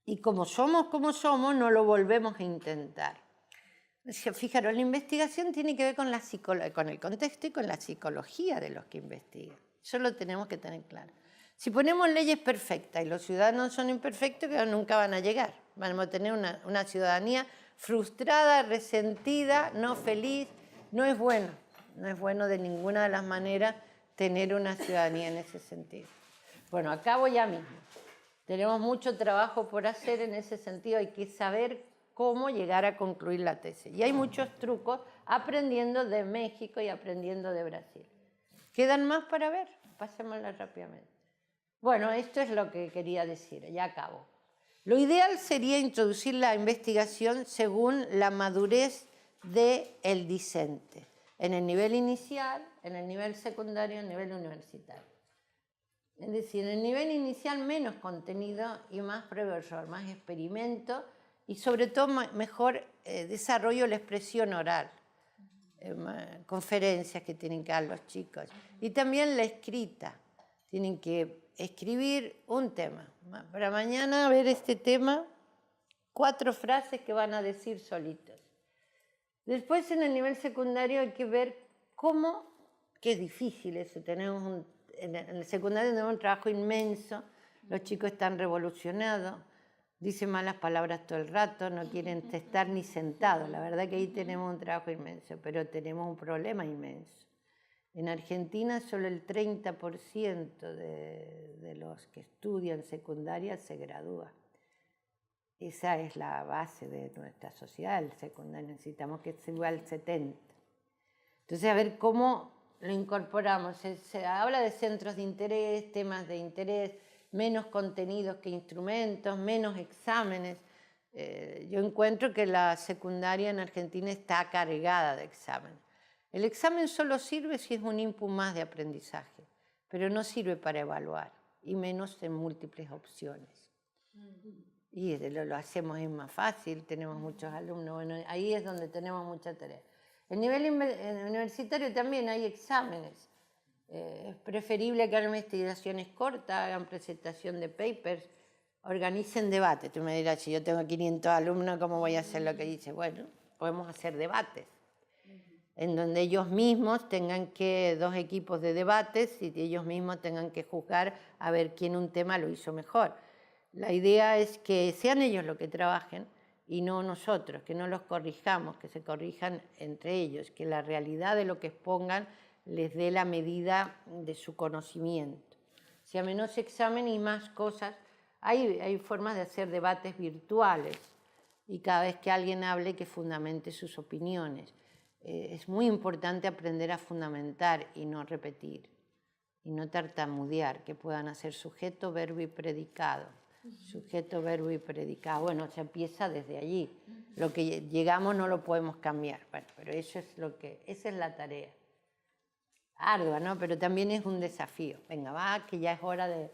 Y como somos, no lo volvemos a intentar. O sea, fijaros, la investigación tiene que ver con el contexto y con la psicología de los que investigan. Eso lo tenemos que tener claro. Si ponemos leyes perfectas y los ciudadanos son imperfectos, que nunca van a llegar. Vamos a tener una ciudadanía frustrada, resentida, no feliz. No es bueno. No es bueno de ninguna de las maneras tener una ciudadanía en ese sentido. Bueno, acabo ya mismo. Tenemos mucho trabajo por hacer en ese sentido. Hay que saber cómo llegar a concluir la tesis. Y hay muchos trucos aprendiendo de México y aprendiendo de Brasil. ¿Quedan más para ver? Pasémoslas rápidamente. Bueno, esto es lo que quería decir, ya acabo. Lo ideal sería introducir la investigación según la madurez del discente, en el nivel inicial, en el nivel secundario, en el nivel universitario. Es decir, en el nivel inicial menos contenido y más profesor, más experimento y sobre todo mejor desarrollo de la expresión oral, conferencias que tienen que dar los chicos y también la escrita. Tienen que escribir un tema. Para mañana ver este tema, 4 frases que van a decir solitos. Después en el nivel secundario hay que ver cómo, que es difícil eso, en el secundario tenemos un trabajo inmenso, los chicos están revolucionados, dicen malas palabras todo el rato, no quieren estar ni sentados, la verdad que ahí tenemos un trabajo inmenso, pero tenemos un problema inmenso. En Argentina solo el 30% de los que estudian secundaria se gradúa. Esa es la base de nuestra sociedad, el secundario. Necesitamos que suba al 70%. Entonces, a ver cómo lo incorporamos. Se habla de centros de interés, temas de interés, menos contenidos que instrumentos, menos exámenes. Yo encuentro que la secundaria en Argentina está cargada de exámenes. El examen solo sirve si es un input más de aprendizaje, pero no sirve para evaluar, y menos en múltiples opciones. Y lo hacemos es más fácil, tenemos muchos alumnos, bueno, ahí es donde tenemos mucha tarea. En nivel universitario también hay exámenes. Es preferible que hagan investigaciones cortas, hagan presentación de papers, organicen debate. Tú me dirás, si yo tengo 500 alumnos, ¿cómo voy a hacer lo que dice? Bueno, podemos hacer debates, en donde ellos mismos tengan que, 2 equipos de debates, y ellos mismos tengan que juzgar a ver quién un tema lo hizo mejor. La idea es que sean ellos los que trabajen y no nosotros, que no los corrijamos, que se corrijan entre ellos, que la realidad de lo que expongan les dé la medida de su conocimiento. O sea, menos examen y más cosas. Hay formas de hacer debates virtuales y cada vez que alguien hable que fundamente sus opiniones. Es muy importante aprender a fundamentar y no repetir, y no tartamudear, que puedan hacer sujeto, verbo y predicado. Sujeto, verbo y predicado. Bueno, se empieza desde allí. Lo que llegamos no lo podemos cambiar. Bueno, pero esa es la tarea. Ardua, ¿no? Pero también es un desafío. Venga, va, que ya es hora de...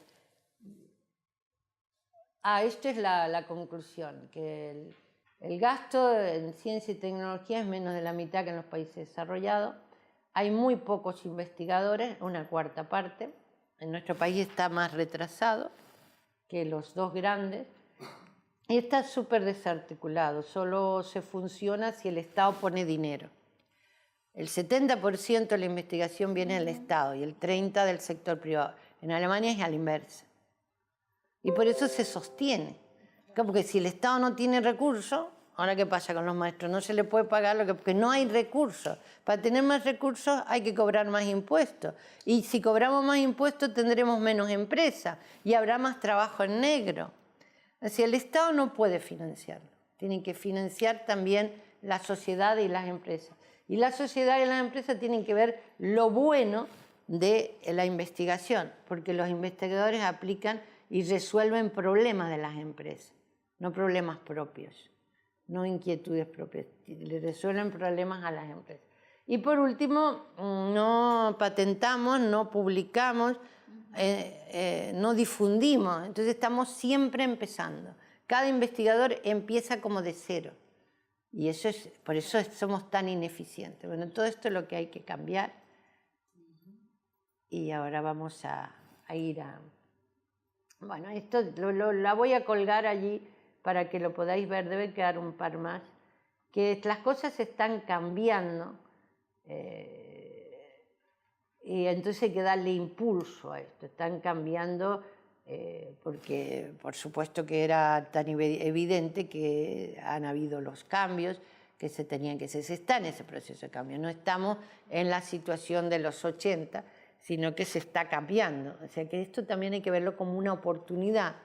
Esto es la conclusión, que el gasto en ciencia y tecnología es menos de la mitad que en los países desarrollados. Hay muy pocos investigadores, una cuarta parte. En nuestro país está más retrasado que los 2 grandes, y está súper desarticulado, solo se funciona si el Estado pone dinero. El 70% de la investigación viene del Estado y el 30% del sector privado. En Alemania es a la inversa. Y por eso se sostiene. Porque si el Estado no tiene recursos, ahora ¿qué pasa con los maestros? No se les puede pagar porque no hay recursos. Para tener más recursos hay que cobrar más impuestos. Y si cobramos más impuestos tendremos menos empresas y habrá más trabajo en negro. Así el Estado no puede financiarlo. Tienen que financiar también la sociedad y las empresas. Y la sociedad y las empresas tienen que ver lo bueno de la investigación, porque los investigadores aplican y resuelven problemas de las empresas, no problemas propios. No inquietudes propias, le resuelven problemas a las empresas. Y por último, no patentamos, no publicamos, no difundimos. Entonces estamos siempre empezando. Cada investigador empieza como de cero. Y eso es, por eso somos tan ineficientes. Bueno, todo esto es lo que hay que cambiar. Y ahora vamos a ir a... Bueno, esto la voy a colgar allí para que lo podáis ver. Debe quedar un par más. Que las cosas están cambiando. Y entonces hay que darle impulso a esto. Están cambiando porque por supuesto que era tan evidente que han habido los cambios que se tenían que hacer. Se está en ese proceso de cambio. No estamos en la situación de los 80, sino que se está cambiando. O sea que esto también hay que verlo como una oportunidad.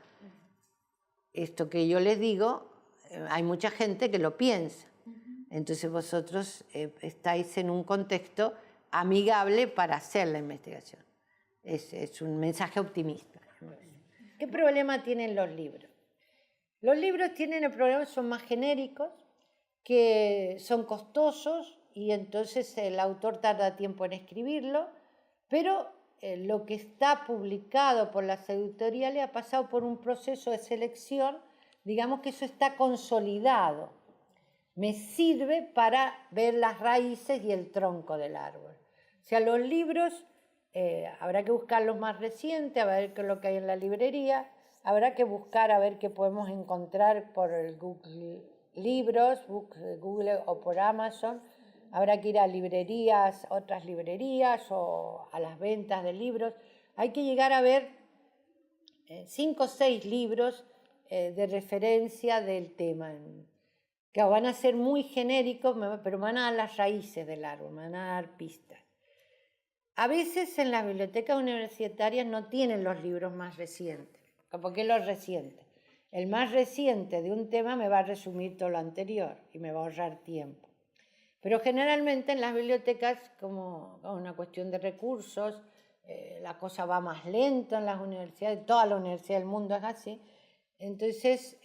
Esto que yo les digo, hay mucha gente que lo piensa. Entonces vosotros estáis en un contexto amigable para hacer la investigación. Es un mensaje optimista. ¿Qué problema tienen los libros? Los libros tienen el problema, son más genéricos, que son costosos y entonces el autor tarda tiempo en escribirlo, pero lo que está publicado por las editoriales ha pasado por un proceso de selección, digamos que eso está consolidado. Me sirve para ver las raíces y el tronco del árbol. O sea, los libros, habrá que buscar los más recientes, a ver qué es lo que hay en la librería, habrá que buscar a ver qué podemos encontrar por el Google Libros, Google o por Amazon, habrá que ir a librerías, otras librerías o a las ventas de libros. Hay que llegar a ver 5 o 6 libros de referencia del tema, que van a ser muy genéricos, pero van a dar las raíces del árbol, van a dar pistas. A veces en las bibliotecas universitarias no tienen los libros más recientes. ¿Por qué los recientes? El más reciente de un tema me va a resumir todo lo anterior y me va a ahorrar tiempo. Pero generalmente en las bibliotecas, como una cuestión de recursos, la cosa va más lento en las universidades, toda la universidad del mundo es así. Entonces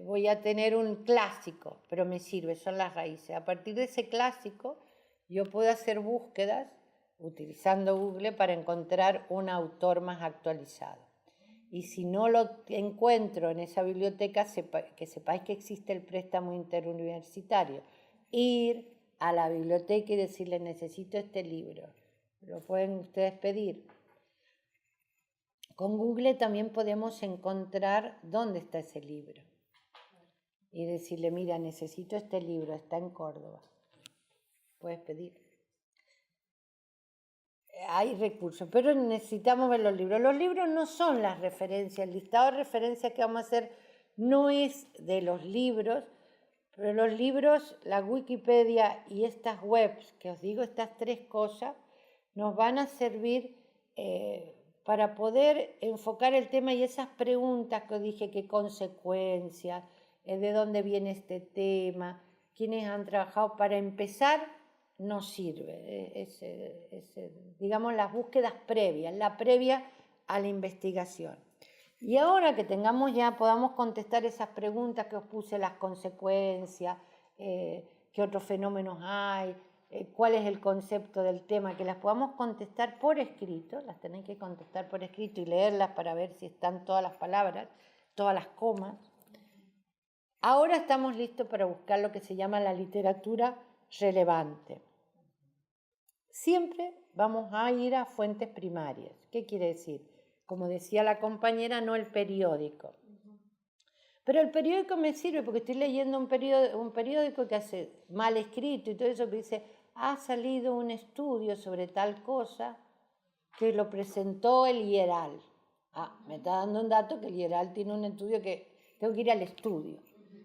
voy a tener un clásico, pero me sirve, son las raíces. A partir de ese clásico yo puedo hacer búsquedas utilizando Google para encontrar un autor más actualizado. Y si no lo encuentro en esa biblioteca, que sepáis que existe el préstamo interuniversitario. Ir a la biblioteca y decirle, necesito este libro. Lo pueden ustedes pedir. Con Google también podemos encontrar dónde está ese libro. Y decirle, mira, necesito este libro, está en Córdoba. Puedes pedir. Hay recursos, pero necesitamos ver los libros. Los libros no son las referencias, el listado de referencias que vamos a hacer no es de los libros, pero los libros, la Wikipedia y estas webs, que os digo, estas 3 cosas, nos van a servir para poder enfocar el tema y esas preguntas que os dije, qué consecuencias, de dónde viene este tema, quiénes han trabajado, para empezar nos sirve, digamos, las búsquedas previas, la previa a la investigación. Y ahora que podamos contestar esas preguntas que os puse, las consecuencias, qué otros fenómenos hay, cuál es el concepto del tema, que las podamos contestar por escrito, las tenéis que contestar por escrito y leerlas para ver si están todas las palabras, todas las comas. Ahora estamos listos para buscar lo que se llama la literatura relevante. Siempre vamos a ir a fuentes primarias. ¿Qué quiere decir? Como decía la compañera, no el periódico. Pero el periódico me sirve porque estoy leyendo un periódico que hace mal escrito y todo eso, que dice, ha salido un estudio sobre tal cosa que lo presentó el IERAL. Me está dando un dato que el IERAL tiene un estudio que tengo que ir al estudio.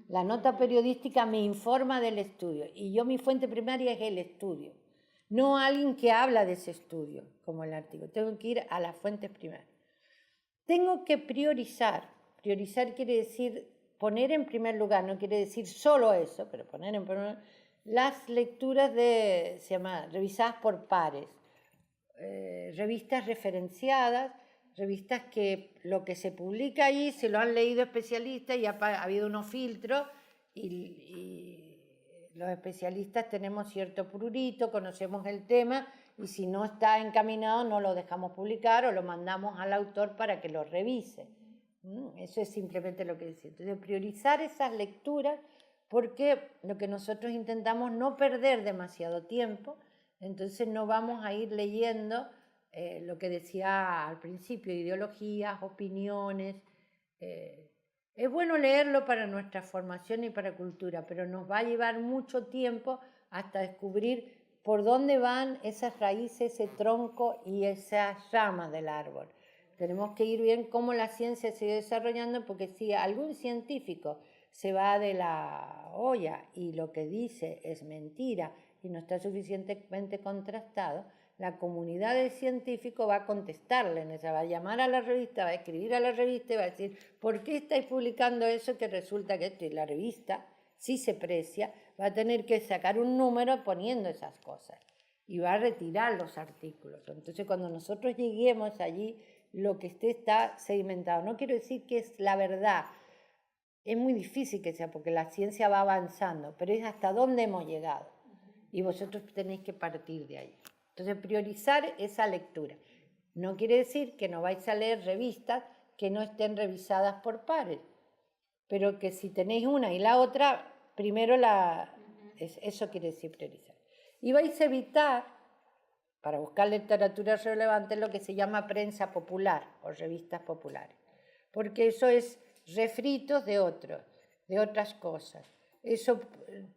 La nota periodística me informa del estudio y mi fuente primaria es el estudio. No alguien que habla de ese estudio, como el artículo. Tengo que ir a las fuentes primarias. Tengo que priorizar. Priorizar quiere decir poner en primer lugar, no quiere decir solo eso, pero poner en primer lugar las lecturas revisadas por pares, revistas referenciadas, revistas que lo que se publica ahí se lo han leído especialistas y ha habido unos filtros y los especialistas tenemos cierto prurito, conocemos el tema y si no está encaminado no lo dejamos publicar o lo mandamos al autor para que lo revise. Eso es simplemente lo que decía. Entonces, priorizar esas lecturas porque lo que nosotros intentamos no perder demasiado tiempo, entonces no vamos a ir leyendo lo que decía al principio, ideologías, opiniones. Es bueno leerlo para nuestra formación y para cultura, pero nos va a llevar mucho tiempo hasta descubrir por dónde van esas raíces, ese tronco y esas ramas del árbol. Tenemos que ir bien cómo la ciencia sigue desarrollando, porque si algún científico se va de la olla y lo que dice es mentira y no está suficientemente contrastado, la comunidad de científicos va a contestarle, va a llamar a la revista, va a escribir a la revista y va a decir, ¿por qué estáis publicando eso que resulta que esto? Y la revista, si se precia, va a tener que sacar un número poniendo esas cosas y va a retirar los artículos. Entonces, cuando nosotros lleguemos allí, lo que está sedimentado. No quiero decir que es la verdad, es muy difícil que sea, porque la ciencia va avanzando, pero es hasta dónde hemos llegado. Y vosotros tenéis que partir de ahí. Entonces, priorizar esa lectura. No quiere decir que no vais a leer revistas que no estén revisadas por pares, pero que si tenéis una y la otra, primero eso quiere decir priorizar. Y vais a evitar, para buscar literatura relevante, lo que se llama prensa popular o revistas populares, porque eso es refritos de otras cosas. Eso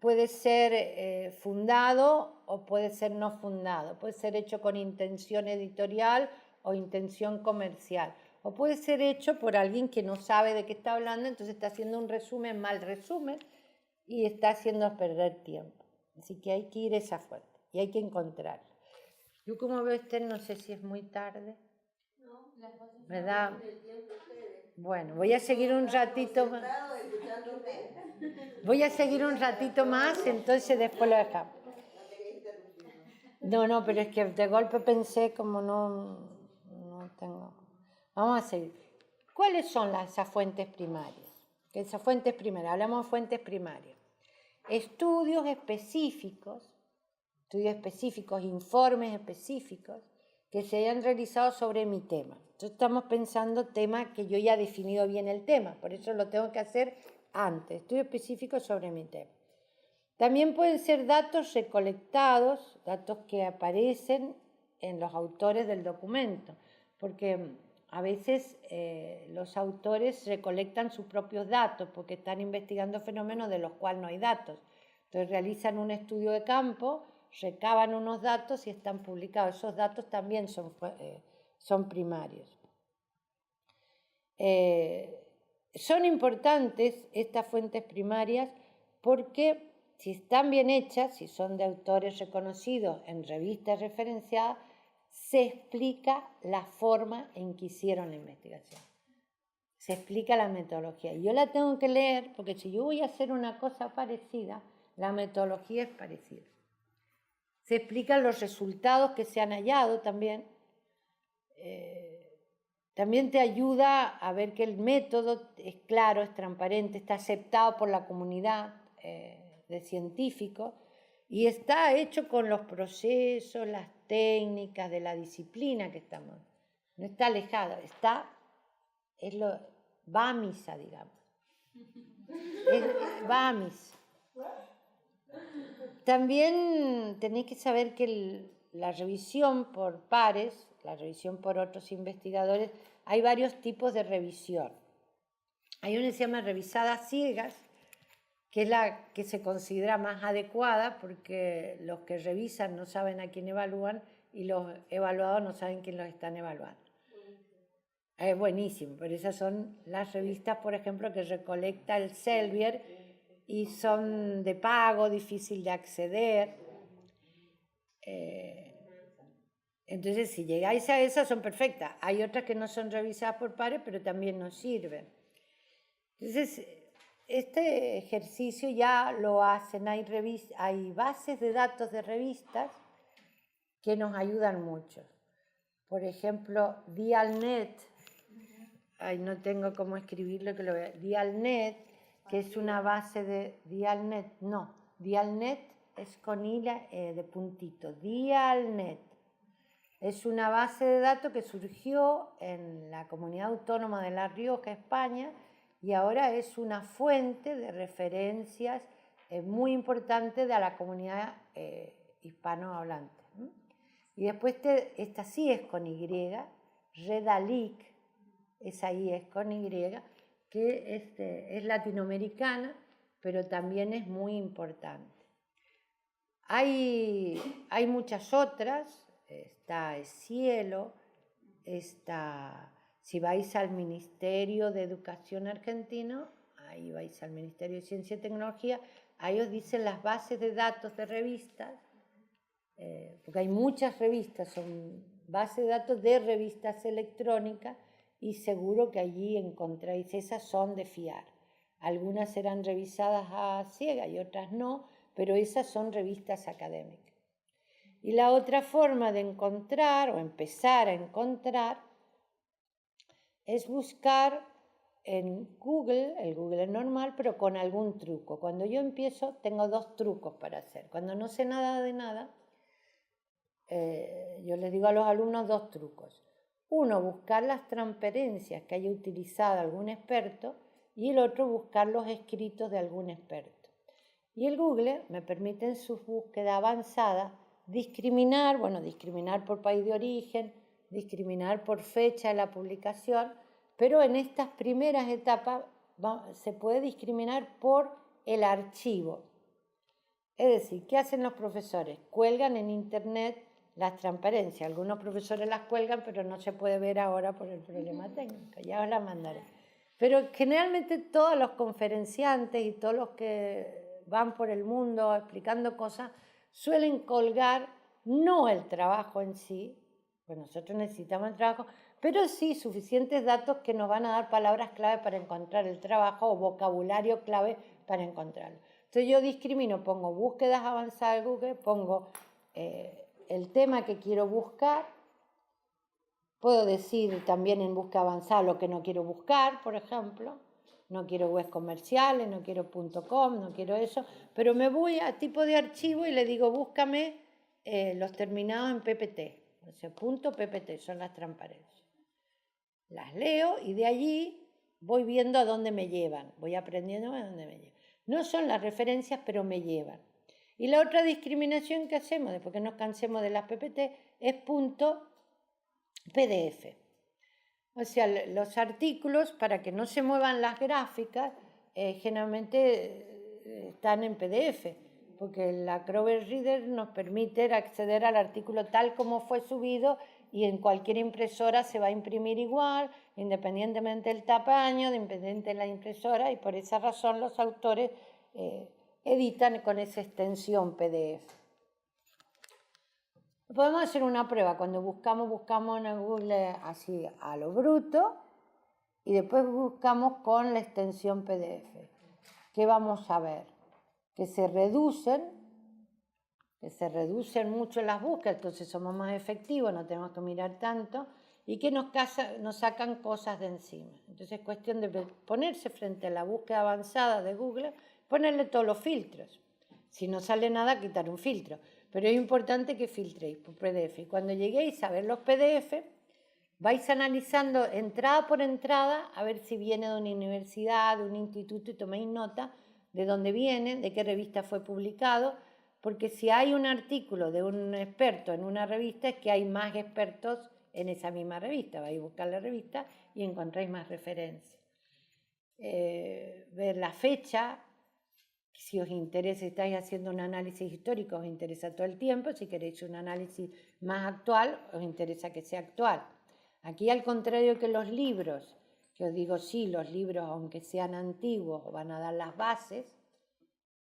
puede ser fundado o puede ser no fundado, puede ser hecho con intención editorial o intención comercial, o puede ser hecho por alguien que no sabe de qué está hablando, entonces está haciendo un resumen, mal resumen, y está haciendo perder tiempo. Así que hay que ir a esa fuente y hay que encontrarla. Yo como veo, no sé si es muy tarde. No, las cosas ¿Verdad? no tienen tiempo ustedes. Bueno, voy a seguir un ratito más. Voy a seguir un ratito más, entonces después lo dejamos. No, pero es que de golpe pensé como no tengo. Vamos a seguir. ¿Cuáles son esas fuentes primarias? Esas fuentes primarias, hablamos de fuentes primarias. Estudios específicos, informes específicos que se hayan realizado sobre mi tema. Entonces estamos pensando tema que yo ya he definido bien el tema, por eso lo tengo que hacer antes, estudios específicos sobre mi tema. También pueden ser datos recolectados, datos que aparecen en los autores del documento, porque a veces los autores recolectan sus propios datos porque están investigando fenómenos de los cuales no hay datos. Entonces realizan un estudio de campo, recaban unos datos y están publicados. Esos datos también son primarios. Son importantes estas fuentes primarias porque si están bien hechas, si son de autores reconocidos en revistas referenciadas, se explica la forma en que hicieron la investigación. Se explica la metodología. Yo la tengo que leer porque si yo voy a hacer una cosa parecida, la metodología es parecida. Se explican los resultados que se han hallado también. También te ayuda a ver que el método es claro, es transparente, está aceptado por la comunidad de científicos y está hecho con los procesos, las técnicas de la disciplina que estamos. No está alejado, va a misa, digamos. Va a misa. También tenéis que saber que la revisión por pares, la revisión por otros investigadores, hay varios tipos de revisión. Hay una que se llama revisadas ciegas, que es la que se considera más adecuada porque los que revisan no saben a quién evalúan y los evaluados no saben quién los están evaluando. Es buenísimo, pero esas son las revistas, por ejemplo, que recolecta el Elsevier y son de pago, difícil de acceder. Entonces, si llegáis a esas, son perfectas. Hay otras que no son revisadas por pares, pero también nos sirven. Entonces, este ejercicio ya lo hacen, hay bases de datos de revistas que nos ayudan mucho. Por ejemplo, Dialnet, no tengo cómo escribirlo, que lo vea. Dialnet, que es una base de Dialnet, no, Dialnet es con I de puntito, Dialnet. Es una base de datos que surgió en la Comunidad Autónoma de La Rioja, España, y ahora es una fuente de referencias muy importante de la comunidad hispanohablante. Y después esta sí es con Y, Redalic, esa I es con Y, que es latinoamericana, pero también es muy importante. Hay muchas otras, está Cielo, si vais al Ministerio de Educación argentino, ahí vais al Ministerio de Ciencia y Tecnología, ahí os dicen las bases de datos de revistas, porque hay muchas revistas, son bases de datos de revistas electrónicas, y seguro que allí encontráis, esas son de fiar. Algunas serán revisadas a ciegas y otras no, pero esas son revistas académicas. Y la otra forma de encontrar o empezar a encontrar es buscar en Google, el Google es normal, pero con algún truco. Cuando yo empiezo, tengo 2 trucos para hacer. Cuando no sé nada de nada, yo les digo a los alumnos 2 trucos. Uno, buscar las transparencias que haya utilizado algún experto, y el otro, buscar los escritos de algún experto. Y el Google me permite en sus búsquedas avanzadas discriminar por país de origen, discriminar por fecha de la publicación, pero en estas primeras etapas se puede discriminar por el archivo. Es decir, ¿qué hacen los profesores? Cuelgan en internet las transparencias. Algunos profesores las cuelgan, pero no se puede ver ahora por el problema técnico. Ya os las mandaré. Pero generalmente todos los conferenciantes y todos los que van por el mundo explicando cosas suelen colgar no el trabajo en sí, pues nosotros necesitamos el trabajo, pero sí suficientes datos que nos van a dar palabras clave para encontrar el trabajo o vocabulario clave para encontrarlo. Entonces yo discrimino, pongo búsquedas avanzadas de Google, pongo el tema que quiero buscar, puedo decir también en búsqueda avanzada lo que no quiero buscar, por ejemplo, no quiero webs comerciales, no quiero .com, no quiero eso, pero me voy a tipo de archivo y le digo búscame los terminados en PPT, o sea, .ppt son las transparencias. Las leo y de allí voy viendo a dónde me llevan, voy aprendiendo a dónde me llevan. No son las referencias, pero me llevan. Y la otra discriminación que hacemos, después que nos cansemos de las PPT, es .pdf. O sea, los artículos, para que no se muevan las gráficas, generalmente están en PDF, porque la Acrobat Reader nos permite acceder al artículo tal como fue subido, y en cualquier impresora se va a imprimir igual, independientemente del tamaño, independientemente de la impresora, y por esa razón los autores editan con esa extensión PDF. Podemos hacer una prueba. Cuando buscamos en Google así a lo bruto, y después buscamos con la extensión PDF. ¿Qué vamos a ver? Que se reducen mucho las búsquedas, entonces somos más efectivos, no tenemos que mirar tanto, y que nos sacan cosas de encima. Entonces es cuestión de ponerse frente a la búsqueda avanzada de Google, ponerle todos los filtros. Si no sale nada, quitar un filtro. Pero es importante que filtréis por PDF. Y cuando lleguéis a ver los PDF, vais analizando entrada por entrada a ver si viene de una universidad, de un instituto, y toméis nota de dónde viene, de qué revista fue publicado, porque si hay un artículo de un experto en una revista, es que hay más expertos en esa misma revista. Vais a buscar la revista y encontráis más referencias. Ver la fecha. Si os interesa, si estáis haciendo un análisis histórico, os interesa todo el tiempo. Si queréis un análisis más actual, os interesa que sea actual. Aquí, al contrario que los libros, que os digo, sí, los libros, aunque sean antiguos, os van a dar las bases,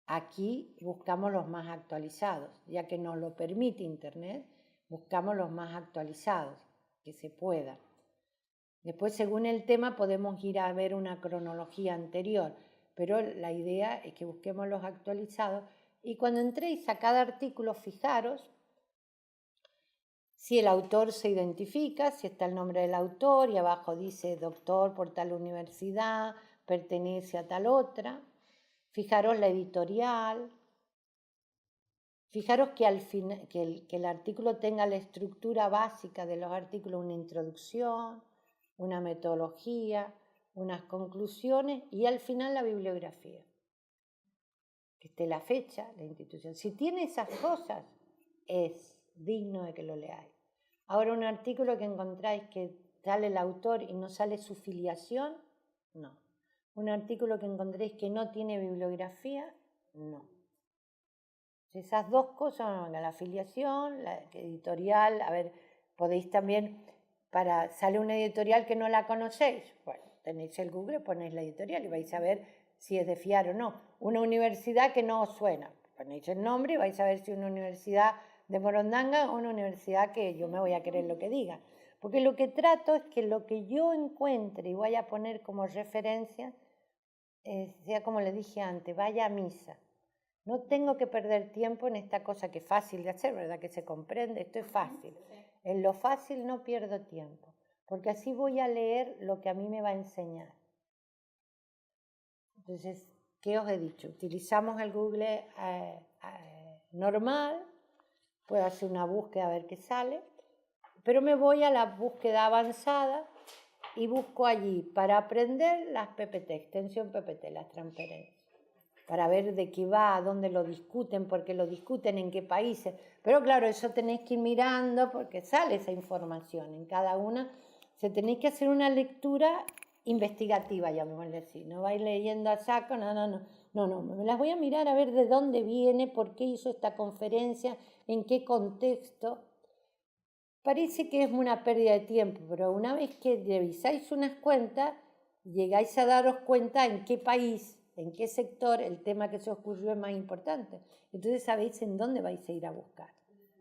aquí buscamos los más actualizados. Ya que nos lo permite Internet, buscamos los más actualizados, que se puedan. Después, según el tema, podemos ir a ver una cronología anterior, pero la idea es que busquemos los actualizados, y cuando entréis a cada artículo, fijaros si el autor se identifica, si está el nombre del autor, y abajo dice doctor por tal universidad, pertenece a tal otra. Fijaros la editorial, Fijaros que, que el artículo tenga la estructura básica de los artículos, una introducción, una metodología, unas conclusiones y al final la bibliografía. Que esté la fecha, la institución. Si tiene esas cosas, es digno de que lo leáis. Ahora, un artículo que encontráis que sale el autor y no sale su filiación, no. Un artículo que encontréis que no tiene bibliografía, no. Esas dos cosas, la afiliación, la editorial, a ver, podéis también, sale una editorial que no la conocéis, bueno, tenéis el Google, ponéis la editorial y vais a ver si es de fiar o no. Una universidad que no os suena, ponéis el nombre y vais a ver si es una universidad de Morondanga o una universidad que yo me voy a creer lo que diga. Porque lo que trato es que lo que yo encuentre y voy a poner como referencia, sea como le dije antes, vaya a misa. No tengo que perder tiempo en esta cosa que es fácil de hacer, ¿verdad? Que se comprende, esto es fácil. En lo fácil no pierdo tiempo, porque así voy a leer lo que a mí me va a enseñar. Entonces, ¿qué os he dicho? Utilizamos el Google normal, puedo hacer una búsqueda a ver qué sale, pero me voy a la búsqueda avanzada y busco allí para aprender las PPT, extensión PPT, las transferencias, para ver de qué va, dónde lo discuten, por qué lo discuten, en qué países. Pero claro, eso tenéis que ir mirando porque sale esa información en cada una. Se tenéis que hacer una lectura investigativa, llamémosle así. No vais leyendo a saco, no. Me las voy a mirar a ver de dónde viene, por qué hizo esta conferencia, en qué contexto. Parece que es una pérdida de tiempo, pero una vez que revisáis unas cuentas, llegáis a daros cuenta en qué país, en qué sector el tema que se os ocurrió es más importante. Entonces sabéis en dónde vais a ir a buscar.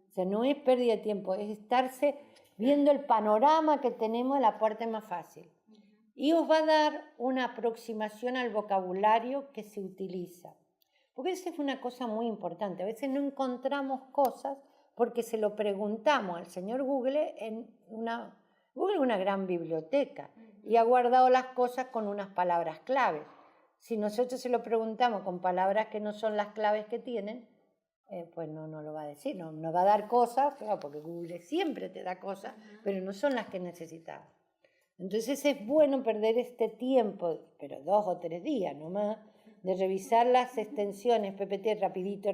O sea, no es pérdida de tiempo, es estarse viendo el panorama que tenemos, la parte más fácil. Y os va a dar una aproximación al vocabulario que se utiliza. Porque esa es una cosa muy importante. A veces no encontramos cosas porque se lo preguntamos al señor Google Google es una gran biblioteca y ha guardado las cosas con unas palabras claves. Si nosotros se lo preguntamos con palabras que no son las claves que tienen, pues no lo va a decir, nos va a dar cosas, claro, porque Google siempre te da cosas, pero no son las que necesitamos. Entonces es bueno perder este tiempo, pero 2 o 3 días nomás, de revisar las extensiones PPT rapidito,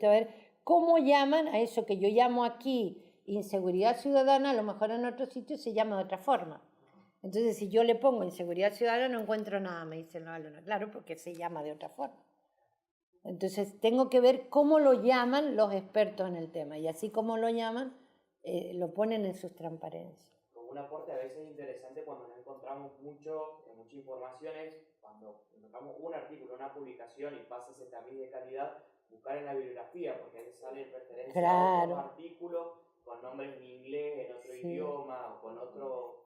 a ver cómo llaman a eso que yo llamo aquí inseguridad ciudadana, a lo mejor en otro sitio se llama de otra forma. Entonces, si yo le pongo inseguridad ciudadana, no encuentro nada, me dicen los alumnos. Claro, porque se llama de otra forma. Entonces, tengo que ver cómo lo llaman los expertos en el tema. Y así como lo llaman, lo ponen en sus transparencias. Como un aporte a veces interesante cuando no encontramos muchas informaciones, cuando encontramos un artículo, una publicación y pasa ese tamiz de calidad, buscar en la bibliografía, porque ahí sale referencia a otros artículos con nombres en inglés, en otro idioma o con otro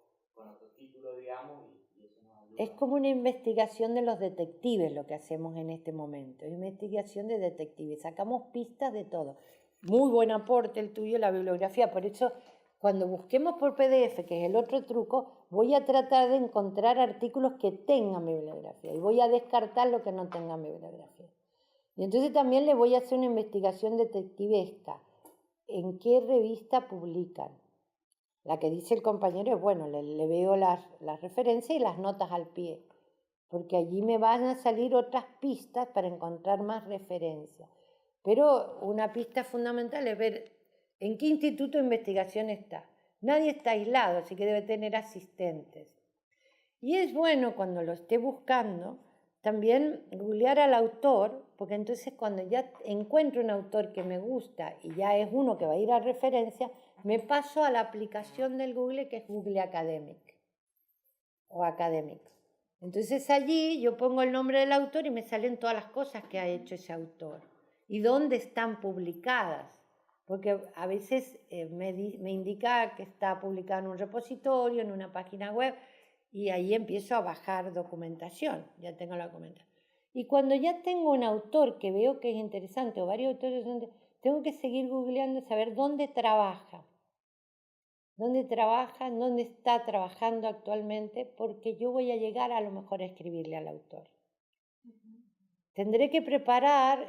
título, digamos, y eso nos ayuda. Es como una investigación de los detectives lo que hacemos en este momento, investigación de detectives, sacamos pistas de todo. Muy buen aporte el tuyo, la bibliografía, por eso cuando busquemos por PDF, que es el otro truco, voy a tratar de encontrar artículos que tengan bibliografía y voy a descartar lo que no tengan bibliografía. Y entonces también le voy a hacer una investigación detectivesca. ¿En qué revista publican? La que dice el compañero es, bueno, le veo las referencias y las notas al pie, porque allí me van a salir otras pistas para encontrar más referencias. Pero una pista fundamental es ver en qué instituto de investigación está. Nadie está aislado, así que debe tener asistentes. Y es bueno cuando lo esté buscando también googlear al autor, porque entonces cuando ya encuentro un autor que me gusta y ya es uno que va a ir a referencia, me paso a la aplicación del Google que es Google Academic o Academic. Entonces allí yo pongo el nombre del autor y me salen todas las cosas que ha hecho ese autor y dónde están publicadas, porque a veces me indica que está publicado en un repositorio, en una página web, y ahí empiezo a bajar documentación, ya tengo la documentación. Y cuando ya tengo un autor que veo que es interesante o varios autores, tengo que seguir googleando, saber dónde trabaja, dónde está trabajando actualmente, porque yo voy a llegar a lo mejor a escribirle al autor. Tendré que preparar,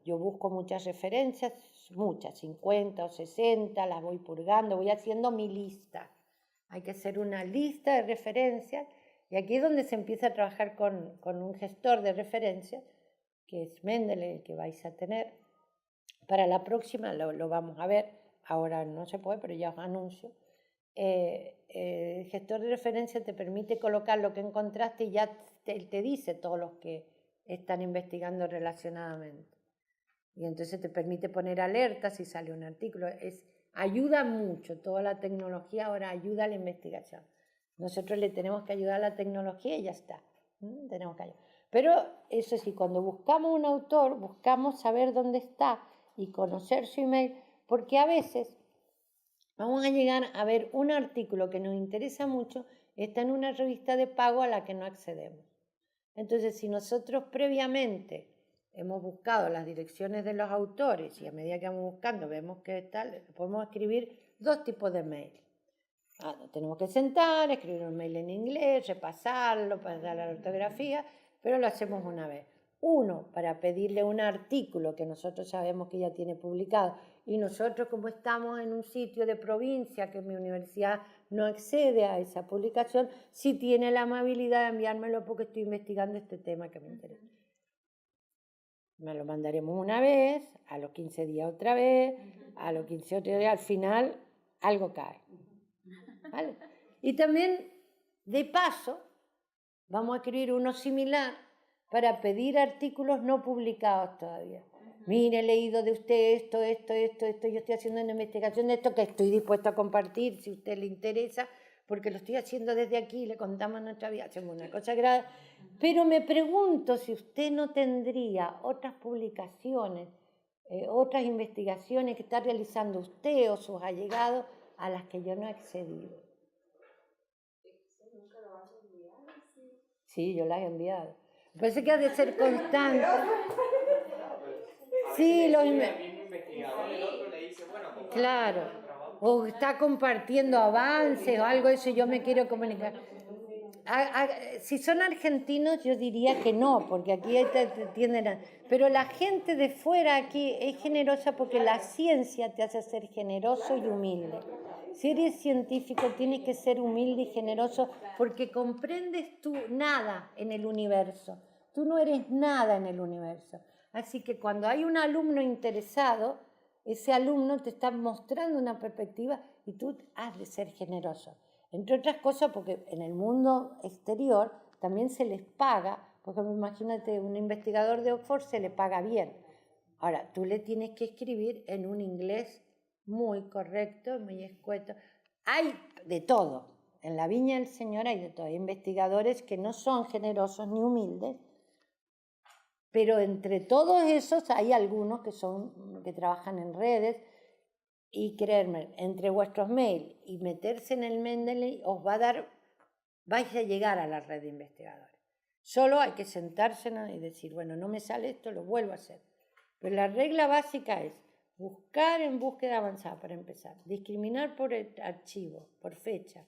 yo busco muchas referencias, muchas, 50 o 60, las voy purgando, voy haciendo mi lista. Hay que hacer una lista de referencias y aquí es donde se empieza a trabajar con un gestor de referencias, que es Mendeley, el que vais a tener. Para la próxima lo vamos a ver, ahora no se puede, pero ya os anuncio. El gestor de referencia te permite colocar lo que encontraste y ya te dice todos los que están investigando relacionadamente. Y entonces te permite poner alertas si sale un artículo. Ayuda mucho, toda la tecnología ahora ayuda a la investigación. Nosotros le tenemos que ayudar a la tecnología y ya está. Tenemos que ayudar. Pero eso sí, cuando buscamos un autor, buscamos saber dónde está y conocer su email, porque a veces vamos a llegar a ver un artículo que nos interesa mucho, está en una revista de pago a la que no accedemos. Entonces, si nosotros previamente hemos buscado las direcciones de los autores y a medida que vamos buscando vemos que tal, podemos escribir 2 tipos de mail. Nos tenemos que sentar, escribir un mail en inglés, repasarlo, para dar la ortografía, pero lo hacemos una vez. Uno, para pedirle un artículo que nosotros sabemos que ya tiene publicado y nosotros, como estamos en un sitio de provincia que mi universidad no accede a esa publicación, sí tiene la amabilidad de enviármelo porque estoy investigando este tema que me interesa. Me lo mandaremos una vez, a los 15 días otra vez, a los 15 otro día, al final algo cae. ¿Vale? Y también, de paso, vamos a escribir uno similar para pedir artículos no publicados todavía. Mire, he leído de usted esto, yo estoy haciendo una investigación de esto que estoy dispuesto a compartir si a usted le interesa, porque lo estoy haciendo desde aquí, le contamos nuestra vida, hacemos una cosa grave. Pero me pregunto si usted no tendría otras publicaciones, otras investigaciones que está realizando usted o sus allegados a las que yo no he accedido. ¿Nunca lo vas a enviar? Sí, yo las he enviado. Parece que ha de ser constante. Sí, el mismo investigador, el otro le dice, bueno, claro. O está compartiendo avances o algo de eso, yo me quiero comunicar. Si son argentinos, yo diría que no, porque aquí te tienden a... Pero la gente de fuera aquí es generosa porque la ciencia te hace ser generoso y humilde. Si eres científico, tienes que ser humilde y generoso porque comprendes tú nada en el universo. Tú no eres nada en el universo. Así que cuando hay un alumno interesado, ese alumno te está mostrando una perspectiva y tú has de ser generoso. Entre otras cosas porque en el mundo exterior también se les paga, porque imagínate, un investigador de Oxford se le paga bien. Ahora, tú le tienes que escribir en un inglés muy correcto, muy escueto. Hay de todo. En la viña del Señor hay de todo. Hay investigadores que no son generosos ni humildes, pero entre todos esos hay algunos que trabajan en redes. Y creerme, entre vuestros mails y meterse en el Mendeley os va a dar, vais a llegar a la red de investigadores. Solo hay que sentarse y decir, bueno, no me sale esto, lo vuelvo a hacer. Pero la regla básica es buscar en búsqueda avanzada para empezar, discriminar por el archivo, por fecha.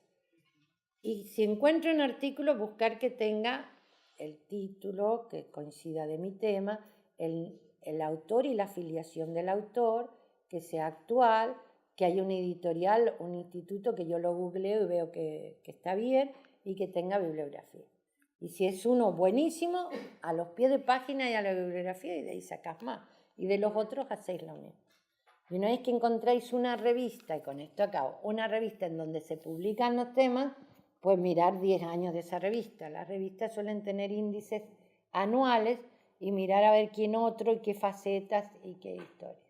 Y si encuentro un artículo, buscar que tenga el título, que coincida de mi tema, el autor y la afiliación del autor, que sea actual, que haya un editorial, un instituto que yo lo googleo y veo que está bien y que tenga bibliografía. Y si es uno buenísimo, a los pies de página y a la bibliografía y de ahí sacás más. Y de los otros hacéis lo mismo. Y una vez que encontráis una revista, y con esto acabo, una revista en donde se publican los temas, pues mirar 10 años de esa revista. Las revistas suelen tener índices anuales y mirar a ver quién otro y qué facetas y qué historia.